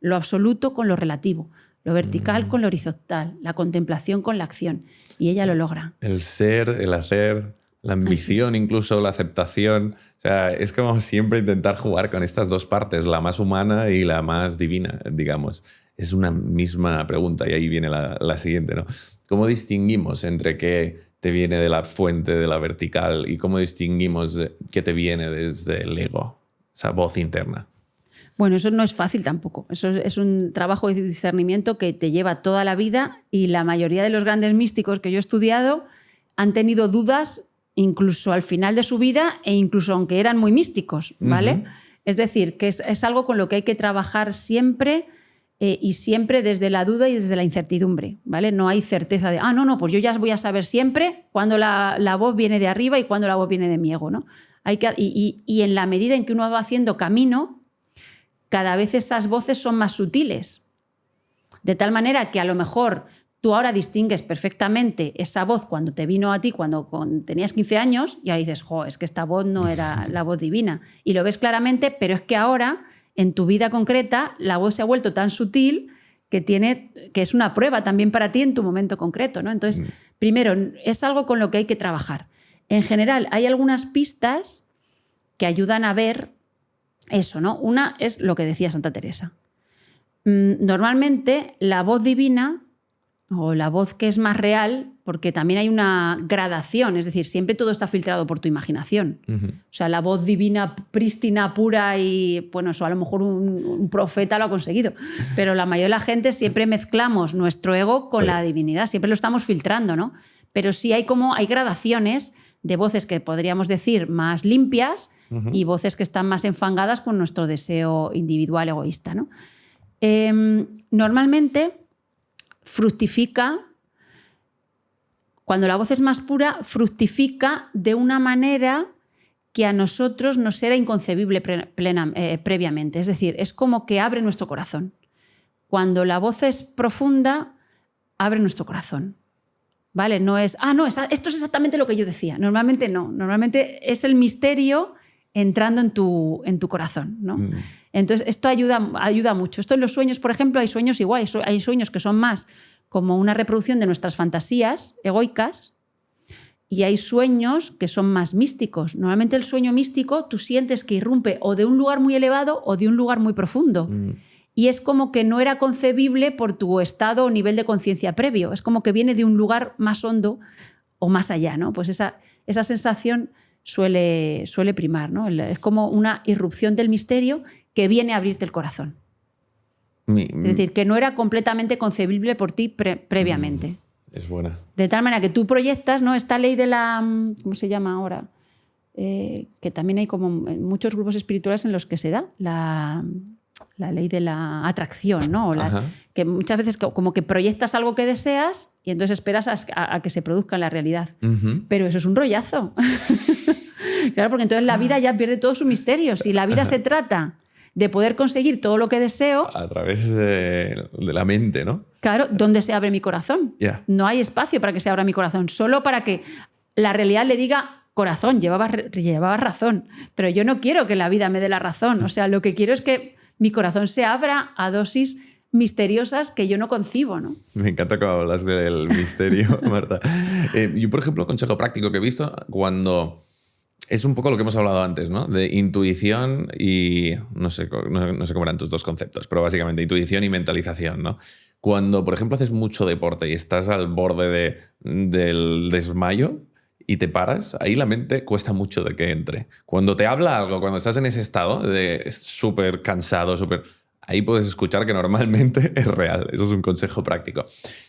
[SPEAKER 1] lo absoluto con lo relativo, lo vertical con lo horizontal, la contemplación con la acción. Y ella lo logra.
[SPEAKER 2] El ser, el hacer, la ambición, incluso la aceptación. O sea, es como siempre intentar jugar con estas dos partes, la más humana y la más divina, digamos. Es una misma pregunta y ahí viene la siguiente, ¿no? ¿Cómo distinguimos entre qué te viene de la fuente de la vertical y cómo distinguimos qué te viene desde el ego, esa voz interna?
[SPEAKER 1] Bueno, eso no es fácil tampoco. Eso es un trabajo de discernimiento que te lleva toda la vida y la mayoría de los grandes místicos que yo he estudiado han tenido dudas incluso al final de su vida e incluso aunque eran muy místicos, ¿vale? Es decir, que es algo con lo que hay que trabajar siempre y siempre desde la duda y desde la incertidumbre, ¿vale? No hay certeza de, no, pues yo ya voy a saber siempre cuándo la voz viene de arriba y cuándo la voz viene de mi ego, ¿no? Y en la medida en que uno va haciendo camino, cada vez esas voces son más sutiles. De tal manera que a lo mejor tú ahora distingues perfectamente esa voz cuando te vino a ti cuando tenías 15 años y ahora dices, es que esta voz no era la voz divina. Y lo ves claramente, pero es que ahora, en tu vida concreta, la voz se ha vuelto tan sutil que es una prueba también para ti en tu momento concreto, ¿no? Entonces, primero, es algo con lo que hay que trabajar. En general, hay algunas pistas que ayudan a ver eso, ¿no? Una es lo que decía Santa Teresa. Normalmente la voz divina o la voz que es más real, porque también hay una gradación, es decir, siempre todo está filtrado por tu imaginación. O sea, la voz divina, prístina, pura y, bueno, eso a lo mejor un profeta lo ha conseguido, pero la mayoría de la gente siempre mezclamos nuestro ego con la divinidad, siempre lo estamos filtrando, ¿no? Pero sí hay gradaciones de voces que podríamos decir más limpias y voces que están más enfangadas con nuestro deseo individual egoísta, ¿no? Normalmente fructifica, cuando la voz es más pura, fructifica de una manera que a nosotros nos era inconcebible previamente. Es decir, es como que abre nuestro corazón. Cuando la voz es profunda, abre nuestro corazón. ¿Vale? No es, esto es exactamente lo que yo decía. Normalmente no. Normalmente es el misterio entrando en tu corazón, ¿no? Entonces, esto ayuda mucho. Esto en los sueños, por ejemplo, hay sueños igual. Hay sueños que son más como una reproducción de nuestras fantasías egoicas y hay sueños que son más místicos. Normalmente el sueño místico tú sientes que irrumpe o de un lugar muy elevado o de un lugar muy profundo. Y es como que no era concebible por tu estado o nivel de conciencia previo. Es como que viene de un lugar más hondo o más allá, ¿no? Pues esa sensación suele primar, ¿no? Es como una irrupción del misterio que viene a abrirte el corazón. Es decir, que no era completamente concebible por ti previamente.
[SPEAKER 2] Es buena.
[SPEAKER 1] De tal manera que tú proyectas, ¿no? Esta ley de la... ¿Cómo se llama ahora? Que también hay como muchos grupos espirituales en los que se da la ley de la atracción, ¿no? Que muchas veces como que proyectas algo que deseas y entonces esperas a que se produzca en la realidad. Pero eso es un rollazo. Claro, porque entonces la vida ya pierde todo su misterio. Si la vida se trata de poder conseguir todo lo que deseo...
[SPEAKER 2] A través de la mente, ¿no?
[SPEAKER 1] Claro, ¿dónde se abre mi corazón?
[SPEAKER 2] Yeah.
[SPEAKER 1] No hay espacio para que se abra mi corazón, solo para que la realidad le diga... Corazón, llevabas razón, pero yo no quiero que la vida me dé la razón. O sea, lo que quiero es que mi corazón se abra a dosis misteriosas que yo no concibo, ¿no?
[SPEAKER 2] Me encanta cuando hablas del misterio, Marta. Yo, por ejemplo, consejo práctico que he visto cuando... Es un poco lo que hemos hablado antes, ¿no? De intuición y... No sé cómo eran tus dos conceptos, pero básicamente intuición y mentalización, ¿no? Cuando, por ejemplo, haces mucho deporte y estás al borde del desmayo y te paras, ahí la mente cuesta mucho de que entre. Cuando te habla algo, cuando estás en ese estado de súper cansado, ahí puedes escuchar que normalmente es real. Eso es un consejo práctico.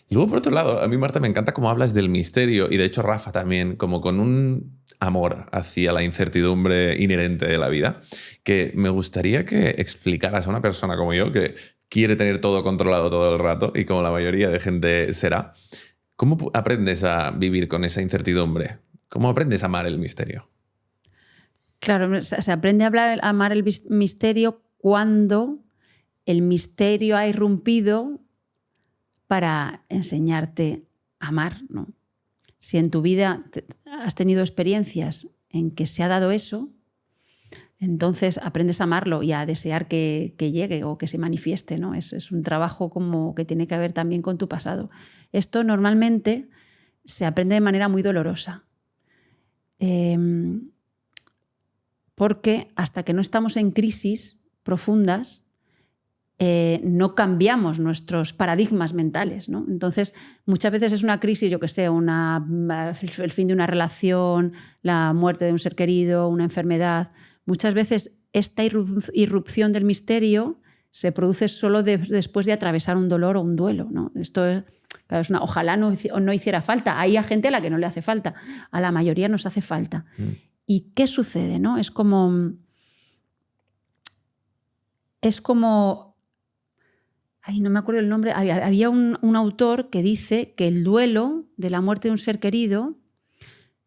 [SPEAKER 2] Y luego, por otro lado, a mí, Marta, me encanta cómo hablas del misterio y, de hecho, Rafa también, como con un amor hacia la incertidumbre inherente de la vida, que me gustaría que explicaras a una persona como yo, que quiere tener todo controlado todo el rato y como la mayoría de gente será, ¿cómo aprendes a vivir con esa incertidumbre? ¿Cómo aprendes a amar el misterio?
[SPEAKER 1] Claro, se aprende a amar el misterio cuando el misterio ha irrumpido para enseñarte a amar, ¿no? Si en tu vida has tenido experiencias en que se ha dado eso, entonces aprendes a amarlo y a desear que llegue o que se manifieste, ¿no? Es un trabajo como que tiene que ver también con tu pasado. Esto normalmente se aprende de manera muy dolorosa. Porque hasta que no estamos en crisis profundas, no cambiamos nuestros paradigmas mentales, ¿no? Entonces, muchas veces es una crisis, yo qué sé, el fin de una relación, la muerte de un ser querido, una enfermedad. Muchas veces esta irrupción del misterio se produce solo después de atravesar un dolor o un duelo, ¿no? Esto es, claro, ojalá no hiciera falta. Hay gente a la que no le hace falta. A la mayoría nos hace falta. ¿Y qué sucede, no? Es como... Ay, no me acuerdo el nombre. Había un autor que dice que el duelo de la muerte de un ser querido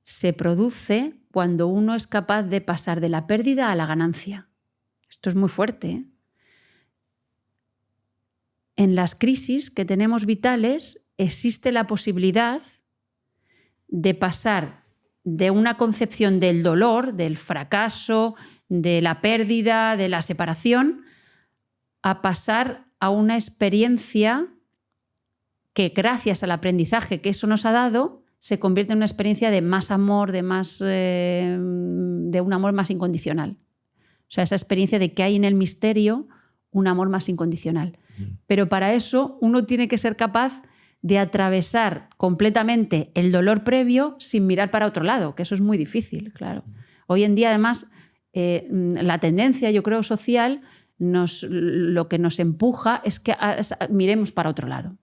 [SPEAKER 1] se produce cuando uno es capaz de pasar de la pérdida a la ganancia. Esto es muy fuerte, ¿eh? En las crisis que tenemos vitales existe la posibilidad de pasar de una concepción del dolor, del fracaso, de la pérdida, de la separación, a pasar a una experiencia que, gracias al aprendizaje que eso nos ha dado, se convierte en una experiencia de más amor, de un amor más incondicional. O sea, esa experiencia de que hay en el misterio un amor más incondicional. Pero para eso uno tiene que ser capaz de atravesar completamente el dolor previo sin mirar para otro lado, que eso es muy difícil, claro. Hoy en día, además, la tendencia, yo creo, social, lo que nos empuja es que miremos para otro lado.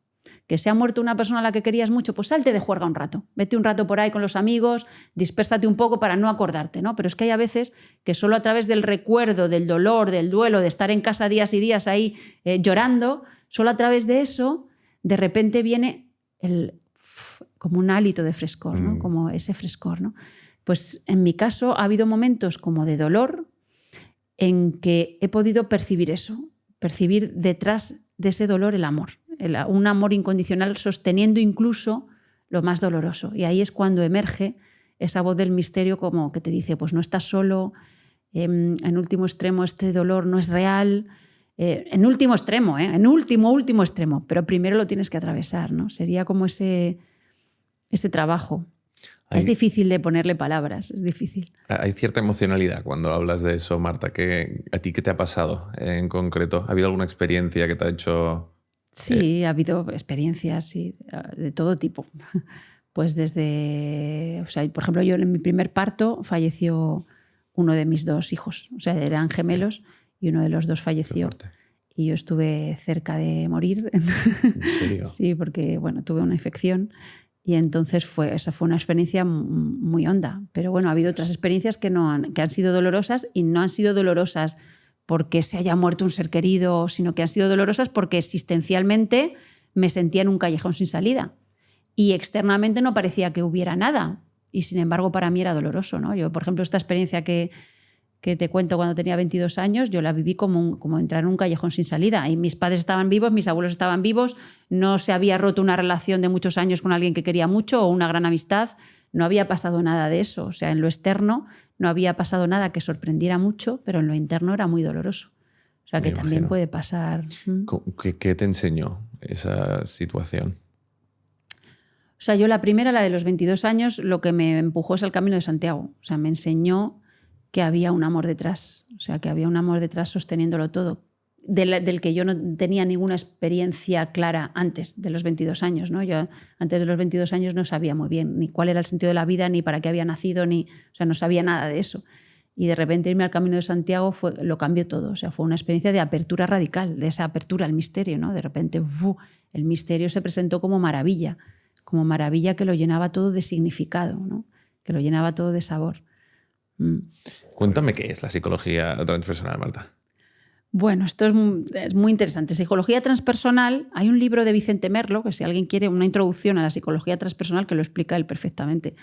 [SPEAKER 1] que se ha muerto una persona a la que querías mucho, pues salte de juerga un rato, vete un rato por ahí con los amigos, dispérsate un poco para no acordarte, ¿no? Pero es que hay a veces que solo a través del recuerdo, del dolor, del duelo, de estar en casa días y días ahí llorando, solo a través de eso, de repente viene como un hálito de frescor, ¿no? Como ese frescor, ¿no? Pues en mi caso ha habido momentos como de dolor en que he podido percibir eso, percibir detrás de ese dolor el amor, un amor incondicional sosteniendo incluso lo más doloroso. Y ahí es cuando emerge esa voz del misterio como que te dice, pues no estás solo, en último extremo este dolor no es real, en último extremo, en último extremo, pero primero lo tienes que atravesar, ¿no? Sería como ese trabajo. Es difícil de ponerle palabras, es difícil.
[SPEAKER 2] Hay cierta emocionalidad cuando hablas de eso, Marta. ¿A ti qué te ha pasado en concreto? ¿Ha habido alguna experiencia que te ha hecho...?
[SPEAKER 1] Sí, ha habido experiencias sí, de todo tipo. Pues desde... O sea, por ejemplo, yo en mi primer parto falleció uno de mis 2 hijos. O sea, eran gemelos y uno de los 2 falleció. Y yo estuve cerca de morir.
[SPEAKER 2] ¿En serio?
[SPEAKER 1] Sí, porque bueno, tuve una infección. Y entonces esa fue una experiencia muy honda. Pero bueno, ha habido otras experiencias que han sido dolorosas y no han sido dolorosas porque se haya muerto un ser querido, sino que han sido dolorosas porque existencialmente me sentía en un callejón sin salida. Y externamente no parecía que hubiera nada. Y sin embargo para mí era doloroso, ¿no? Yo, por ejemplo, esta experiencia que te cuento cuando tenía 22 años, yo la viví como entrar en un callejón sin salida. Y mis padres estaban vivos, mis abuelos estaban vivos, no se había roto una relación de muchos años con alguien que quería mucho o una gran amistad, no había pasado nada de eso. O sea, en lo externo no había pasado nada que sorprendiera mucho, pero en lo interno era muy doloroso. O sea, que también puede pasar.
[SPEAKER 2] ¿Qué te enseñó esa situación?
[SPEAKER 1] O sea, yo la primera, la de los 22 años, lo que me empujó es el Camino de Santiago. O sea, me enseñó que había un amor detrás, o sea, que había un amor detrás sosteniéndolo todo, del que yo no tenía ninguna experiencia clara antes de los 22 años, ¿no? Yo antes de los 22 años no sabía muy bien ni cuál era el sentido de la vida, ni para qué había nacido, o sea, no sabía nada de eso. Y de repente irme al Camino de Santiago lo cambió todo, o sea, fue una experiencia de apertura radical, de esa apertura al misterio, ¿no? De repente el misterio se presentó como maravilla que lo llenaba todo de significado, ¿no? Que lo llenaba todo de sabor.
[SPEAKER 2] Cuéntame qué es la psicología transpersonal, Marta.
[SPEAKER 1] Bueno, esto es muy interesante. Psicología transpersonal, hay un libro de Vicente Merlo, que si alguien quiere una introducción a la psicología transpersonal, que lo explica él perfectamente.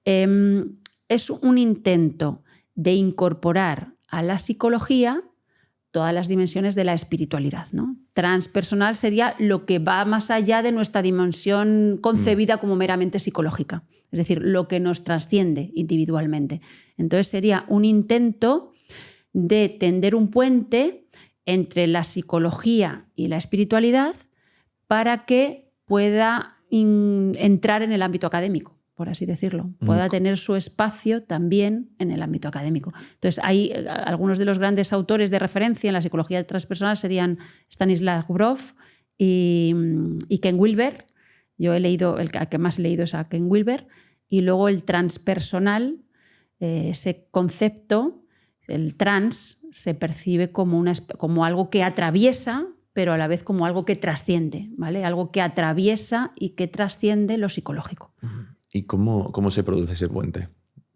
[SPEAKER 1] Es un intento de incorporar a la psicología todas las dimensiones de la espiritualidad, ¿no? Transpersonal sería lo que va más allá de nuestra dimensión concebida como meramente psicológica, es decir, lo que nos trasciende individualmente. Entonces sería un intento de tender un puente entre la psicología y la espiritualidad para que pueda entrar en el ámbito académico, por así decirlo, pueda tener su espacio también en el ámbito académico. Entonces, hay algunos de los grandes autores de referencia en la psicología transpersonal serían Stanislav Grof y Ken Wilber. Yo he leído, el que más he leído es a Ken Wilber. Y luego el transpersonal, ese concepto, el trans, se percibe como algo que atraviesa, pero a la vez como algo que trasciende, ¿vale? Algo que atraviesa y que trasciende lo psicológico.
[SPEAKER 2] ¿Y cómo se produce ese puente?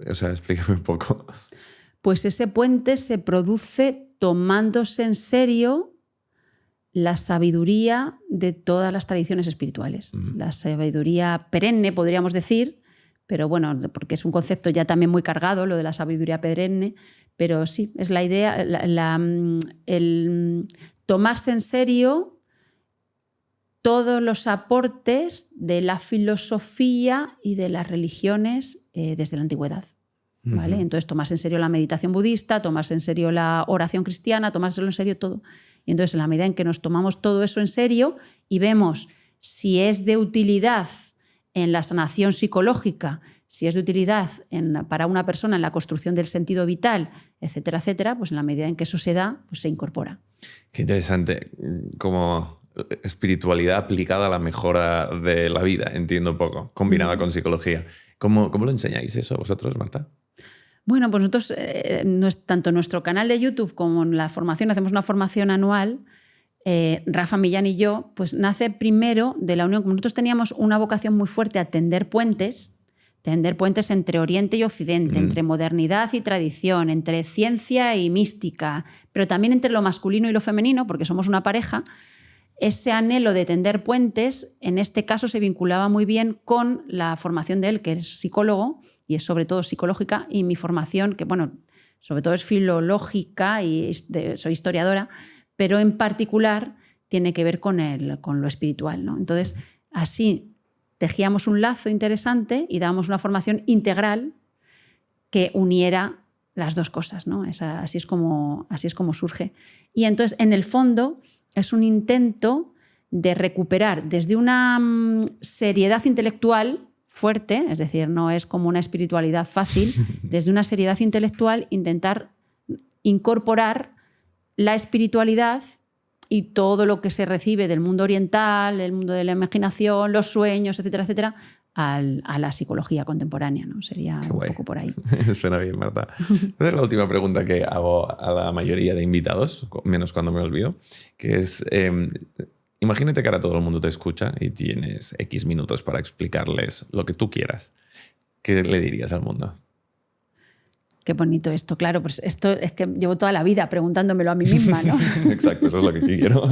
[SPEAKER 2] O sea, explícame un poco.
[SPEAKER 1] Pues ese puente se produce tomándose en serio la sabiduría de todas las tradiciones espirituales. La sabiduría perenne, podríamos decir, pero bueno, porque es un concepto ya también muy cargado, lo de la sabiduría perenne, pero sí, es la idea, el tomarse en serio todos los aportes de la filosofía y de las religiones desde la antigüedad. ¿Vale? Entonces, tomarse en serio la meditación budista, tomarse en serio la oración cristiana, tomárselo en serio todo. Y entonces, en la medida en que nos tomamos todo eso en serio y vemos si es de utilidad en la sanación psicológica, si es de utilidad para una persona en la construcción del sentido vital, etcétera, etcétera, pues en la medida en que eso se da, pues se incorpora.
[SPEAKER 2] Qué interesante. Como espiritualidad aplicada a la mejora de la vida, entiendo un poco, combinada con psicología. ¿Cómo lo enseñáis eso vosotros, Marta?
[SPEAKER 1] Bueno, pues nosotros, tanto nuestro canal de YouTube como en la formación, hacemos una formación anual Rafa Millán y yo, pues nace primero de la unión. Como nosotros teníamos una vocación muy fuerte a tender puentes entre Oriente y Occidente, entre modernidad y tradición, entre ciencia y mística, pero también entre lo masculino y lo femenino, porque somos una pareja. Ese anhelo de tender puentes, en este caso, se vinculaba muy bien con la formación de él, que es psicólogo y es sobre todo psicológica, y mi formación, que bueno, sobre todo es filológica y soy historiadora, pero en particular tiene que ver con lo espiritual, ¿no? Entonces, así tejíamos un lazo interesante y dábamos una formación integral que uniera las dos cosas, ¿no? Así es como surge. Y entonces, en el fondo, es un intento de recuperar desde una seriedad intelectual fuerte, es decir, no es como una espiritualidad fácil, desde una seriedad intelectual intentar incorporar la espiritualidad y todo lo que se recibe del mundo oriental, del mundo de la imaginación, los sueños, etcétera, etcétera, a la psicología contemporánea, ¿no? Sería un poco por ahí.
[SPEAKER 2] Suena bien, Marta. Esa es la última pregunta que hago a la mayoría de invitados, menos cuando me olvido, que es, imagínate que ahora todo el mundo te escucha y tienes X minutos para explicarles lo que tú quieras. ¿Qué le dirías al mundo?
[SPEAKER 1] Qué bonito esto, claro, pues esto es que llevo toda la vida preguntándomelo a mí misma, ¿no?
[SPEAKER 2] Exacto, eso es lo que quiero.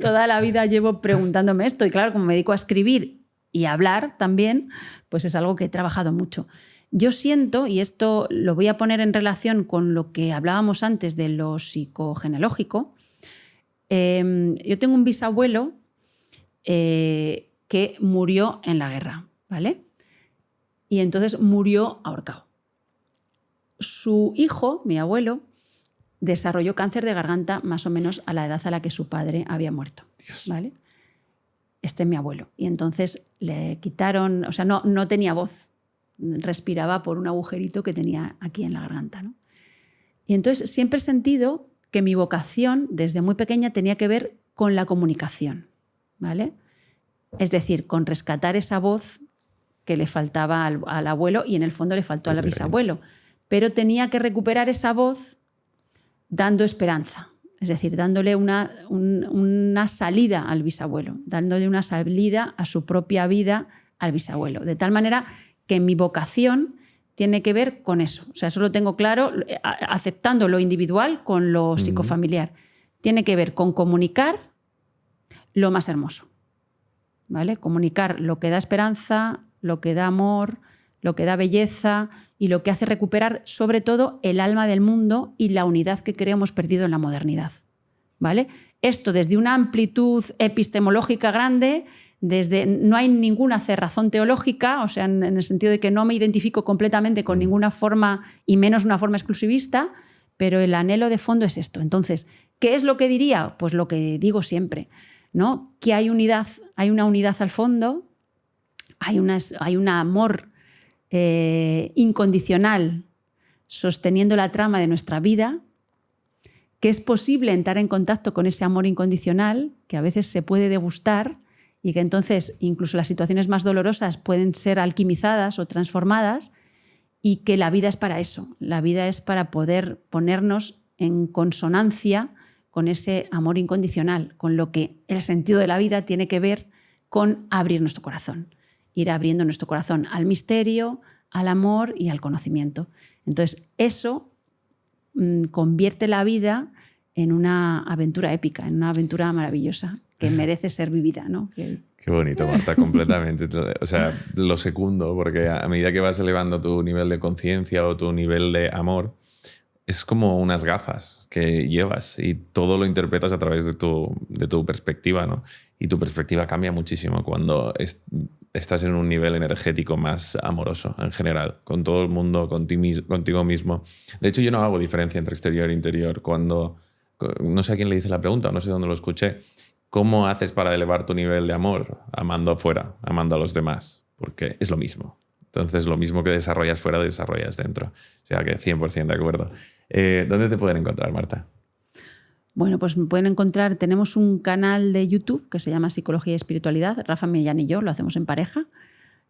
[SPEAKER 1] Toda la vida llevo preguntándome esto y claro, como me dedico a escribir y a hablar también, pues es algo que he trabajado mucho. Yo siento, y esto lo voy a poner en relación con lo que hablábamos antes de lo psicogenealógico, yo tengo un bisabuelo que murió en la guerra, ¿vale? Y entonces murió ahorcado. Su hijo, mi abuelo, desarrolló cáncer de garganta más o menos a la edad a la que su padre había muerto.
[SPEAKER 2] Dios.
[SPEAKER 1] ¿Vale? Este es mi abuelo. Y entonces le quitaron, o sea, no tenía voz, respiraba por un agujerito que tenía aquí en la garganta, ¿no? Y entonces siempre he sentido que mi vocación desde muy pequeña tenía que ver con la comunicación, ¿vale? Es decir, con rescatar esa voz que le faltaba al abuelo y en el fondo le faltó al bisabuelo. Pero tenía que recuperar esa voz dando esperanza, es decir, dándole una salida al bisabuelo, dándole una salida a su propia vida al bisabuelo. De tal manera que mi vocación tiene que ver con eso. O sea, eso lo tengo claro, aceptando lo individual con lo psicofamiliar. Tiene que ver con comunicar lo más hermoso, ¿vale? Comunicar lo que da esperanza, lo que da amor, lo que da belleza y lo que hace recuperar sobre todo el alma del mundo y la unidad que creo hemos perdido en la modernidad, ¿vale? Esto desde una amplitud epistemológica grande, no hay ninguna cerrazón teológica, o sea, en el sentido de que no me identifico completamente con ninguna forma y menos una forma exclusivista, pero el anhelo de fondo es esto. Entonces, ¿qué es lo que diría? Pues lo que digo siempre, ¿no? Que hay unidad, hay una unidad al fondo, hay un amor incondicional sosteniendo la trama de nuestra vida, que es posible entrar en contacto con ese amor incondicional, que a veces se puede degustar y que entonces incluso las situaciones más dolorosas pueden ser alquimizadas o transformadas, y que la vida es para eso. La vida es para poder ponernos en consonancia con ese amor incondicional, con lo que el sentido de la vida tiene que ver con abrir nuestro corazón. Ir abriendo nuestro corazón al misterio, al amor y al conocimiento. Entonces, eso convierte la vida en una aventura épica, en una aventura maravillosa, que merece ser vivida, ¿no?
[SPEAKER 2] Qué bonito, Marta, completamente. O sea, lo secundo, porque a medida que vas elevando tu nivel de conciencia o tu nivel de amor, es como unas gafas que llevas y todo lo interpretas a través de tu perspectiva, ¿no? Y tu perspectiva cambia muchísimo cuando estás en un nivel energético más amoroso en general, con todo el mundo, contigo mismo. De hecho, yo no hago diferencia entre exterior e interior. Cuando, no sé a quién le hice la pregunta, no sé dónde lo escuché, ¿cómo haces para elevar tu nivel de amor? Amando afuera, amando a los demás, porque es lo mismo. Entonces, lo mismo que desarrollas fuera, desarrollas dentro. O sea que 100% de acuerdo. ¿Dónde te pueden encontrar, Marta?
[SPEAKER 1] Bueno, pues me pueden encontrar, tenemos un canal de YouTube que se llama Psicología y Espiritualidad, Rafa Millán y yo, lo hacemos en pareja.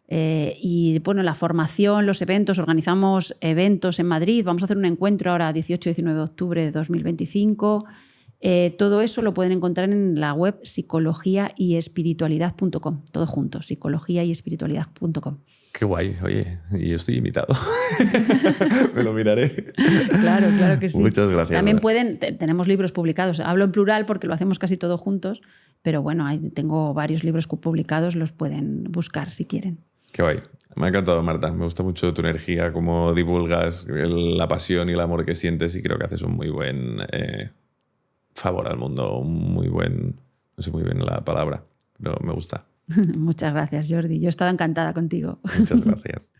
[SPEAKER 1] Y bueno, la formación, los eventos, organizamos eventos en Madrid, vamos a hacer un encuentro ahora 18 y 19 de octubre de 2025. Todo eso lo pueden encontrar en la web psicologiayespiritualidad.com. Todo junto, psicologiayespiritualidad.com.
[SPEAKER 2] Qué guay, oye, y yo estoy invitado. Me lo miraré.
[SPEAKER 1] Claro que sí.
[SPEAKER 2] Muchas gracias.
[SPEAKER 1] También tenemos libros publicados. Hablo en plural porque lo hacemos casi todo juntos, pero bueno, tengo varios libros publicados, los pueden buscar si quieren.
[SPEAKER 2] Qué guay. Me ha encantado, Marta. Me gusta mucho tu energía, cómo divulgas la pasión y el amor que sientes, y creo que haces un muy buen favor al mundo, un muy buen... No sé muy bien la palabra, pero me gusta.
[SPEAKER 1] Muchas gracias, Jordi. Yo he estado encantada contigo.
[SPEAKER 2] Muchas gracias.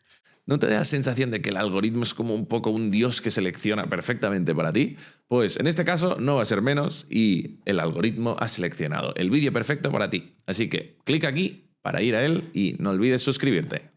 [SPEAKER 2] ¿No te da la sensación de que el algoritmo es como un poco un dios que selecciona perfectamente para ti? Pues en este caso no va a ser menos, y el algoritmo ha seleccionado el vídeo perfecto para ti. Así que clic aquí para ir a él y no olvides suscribirte.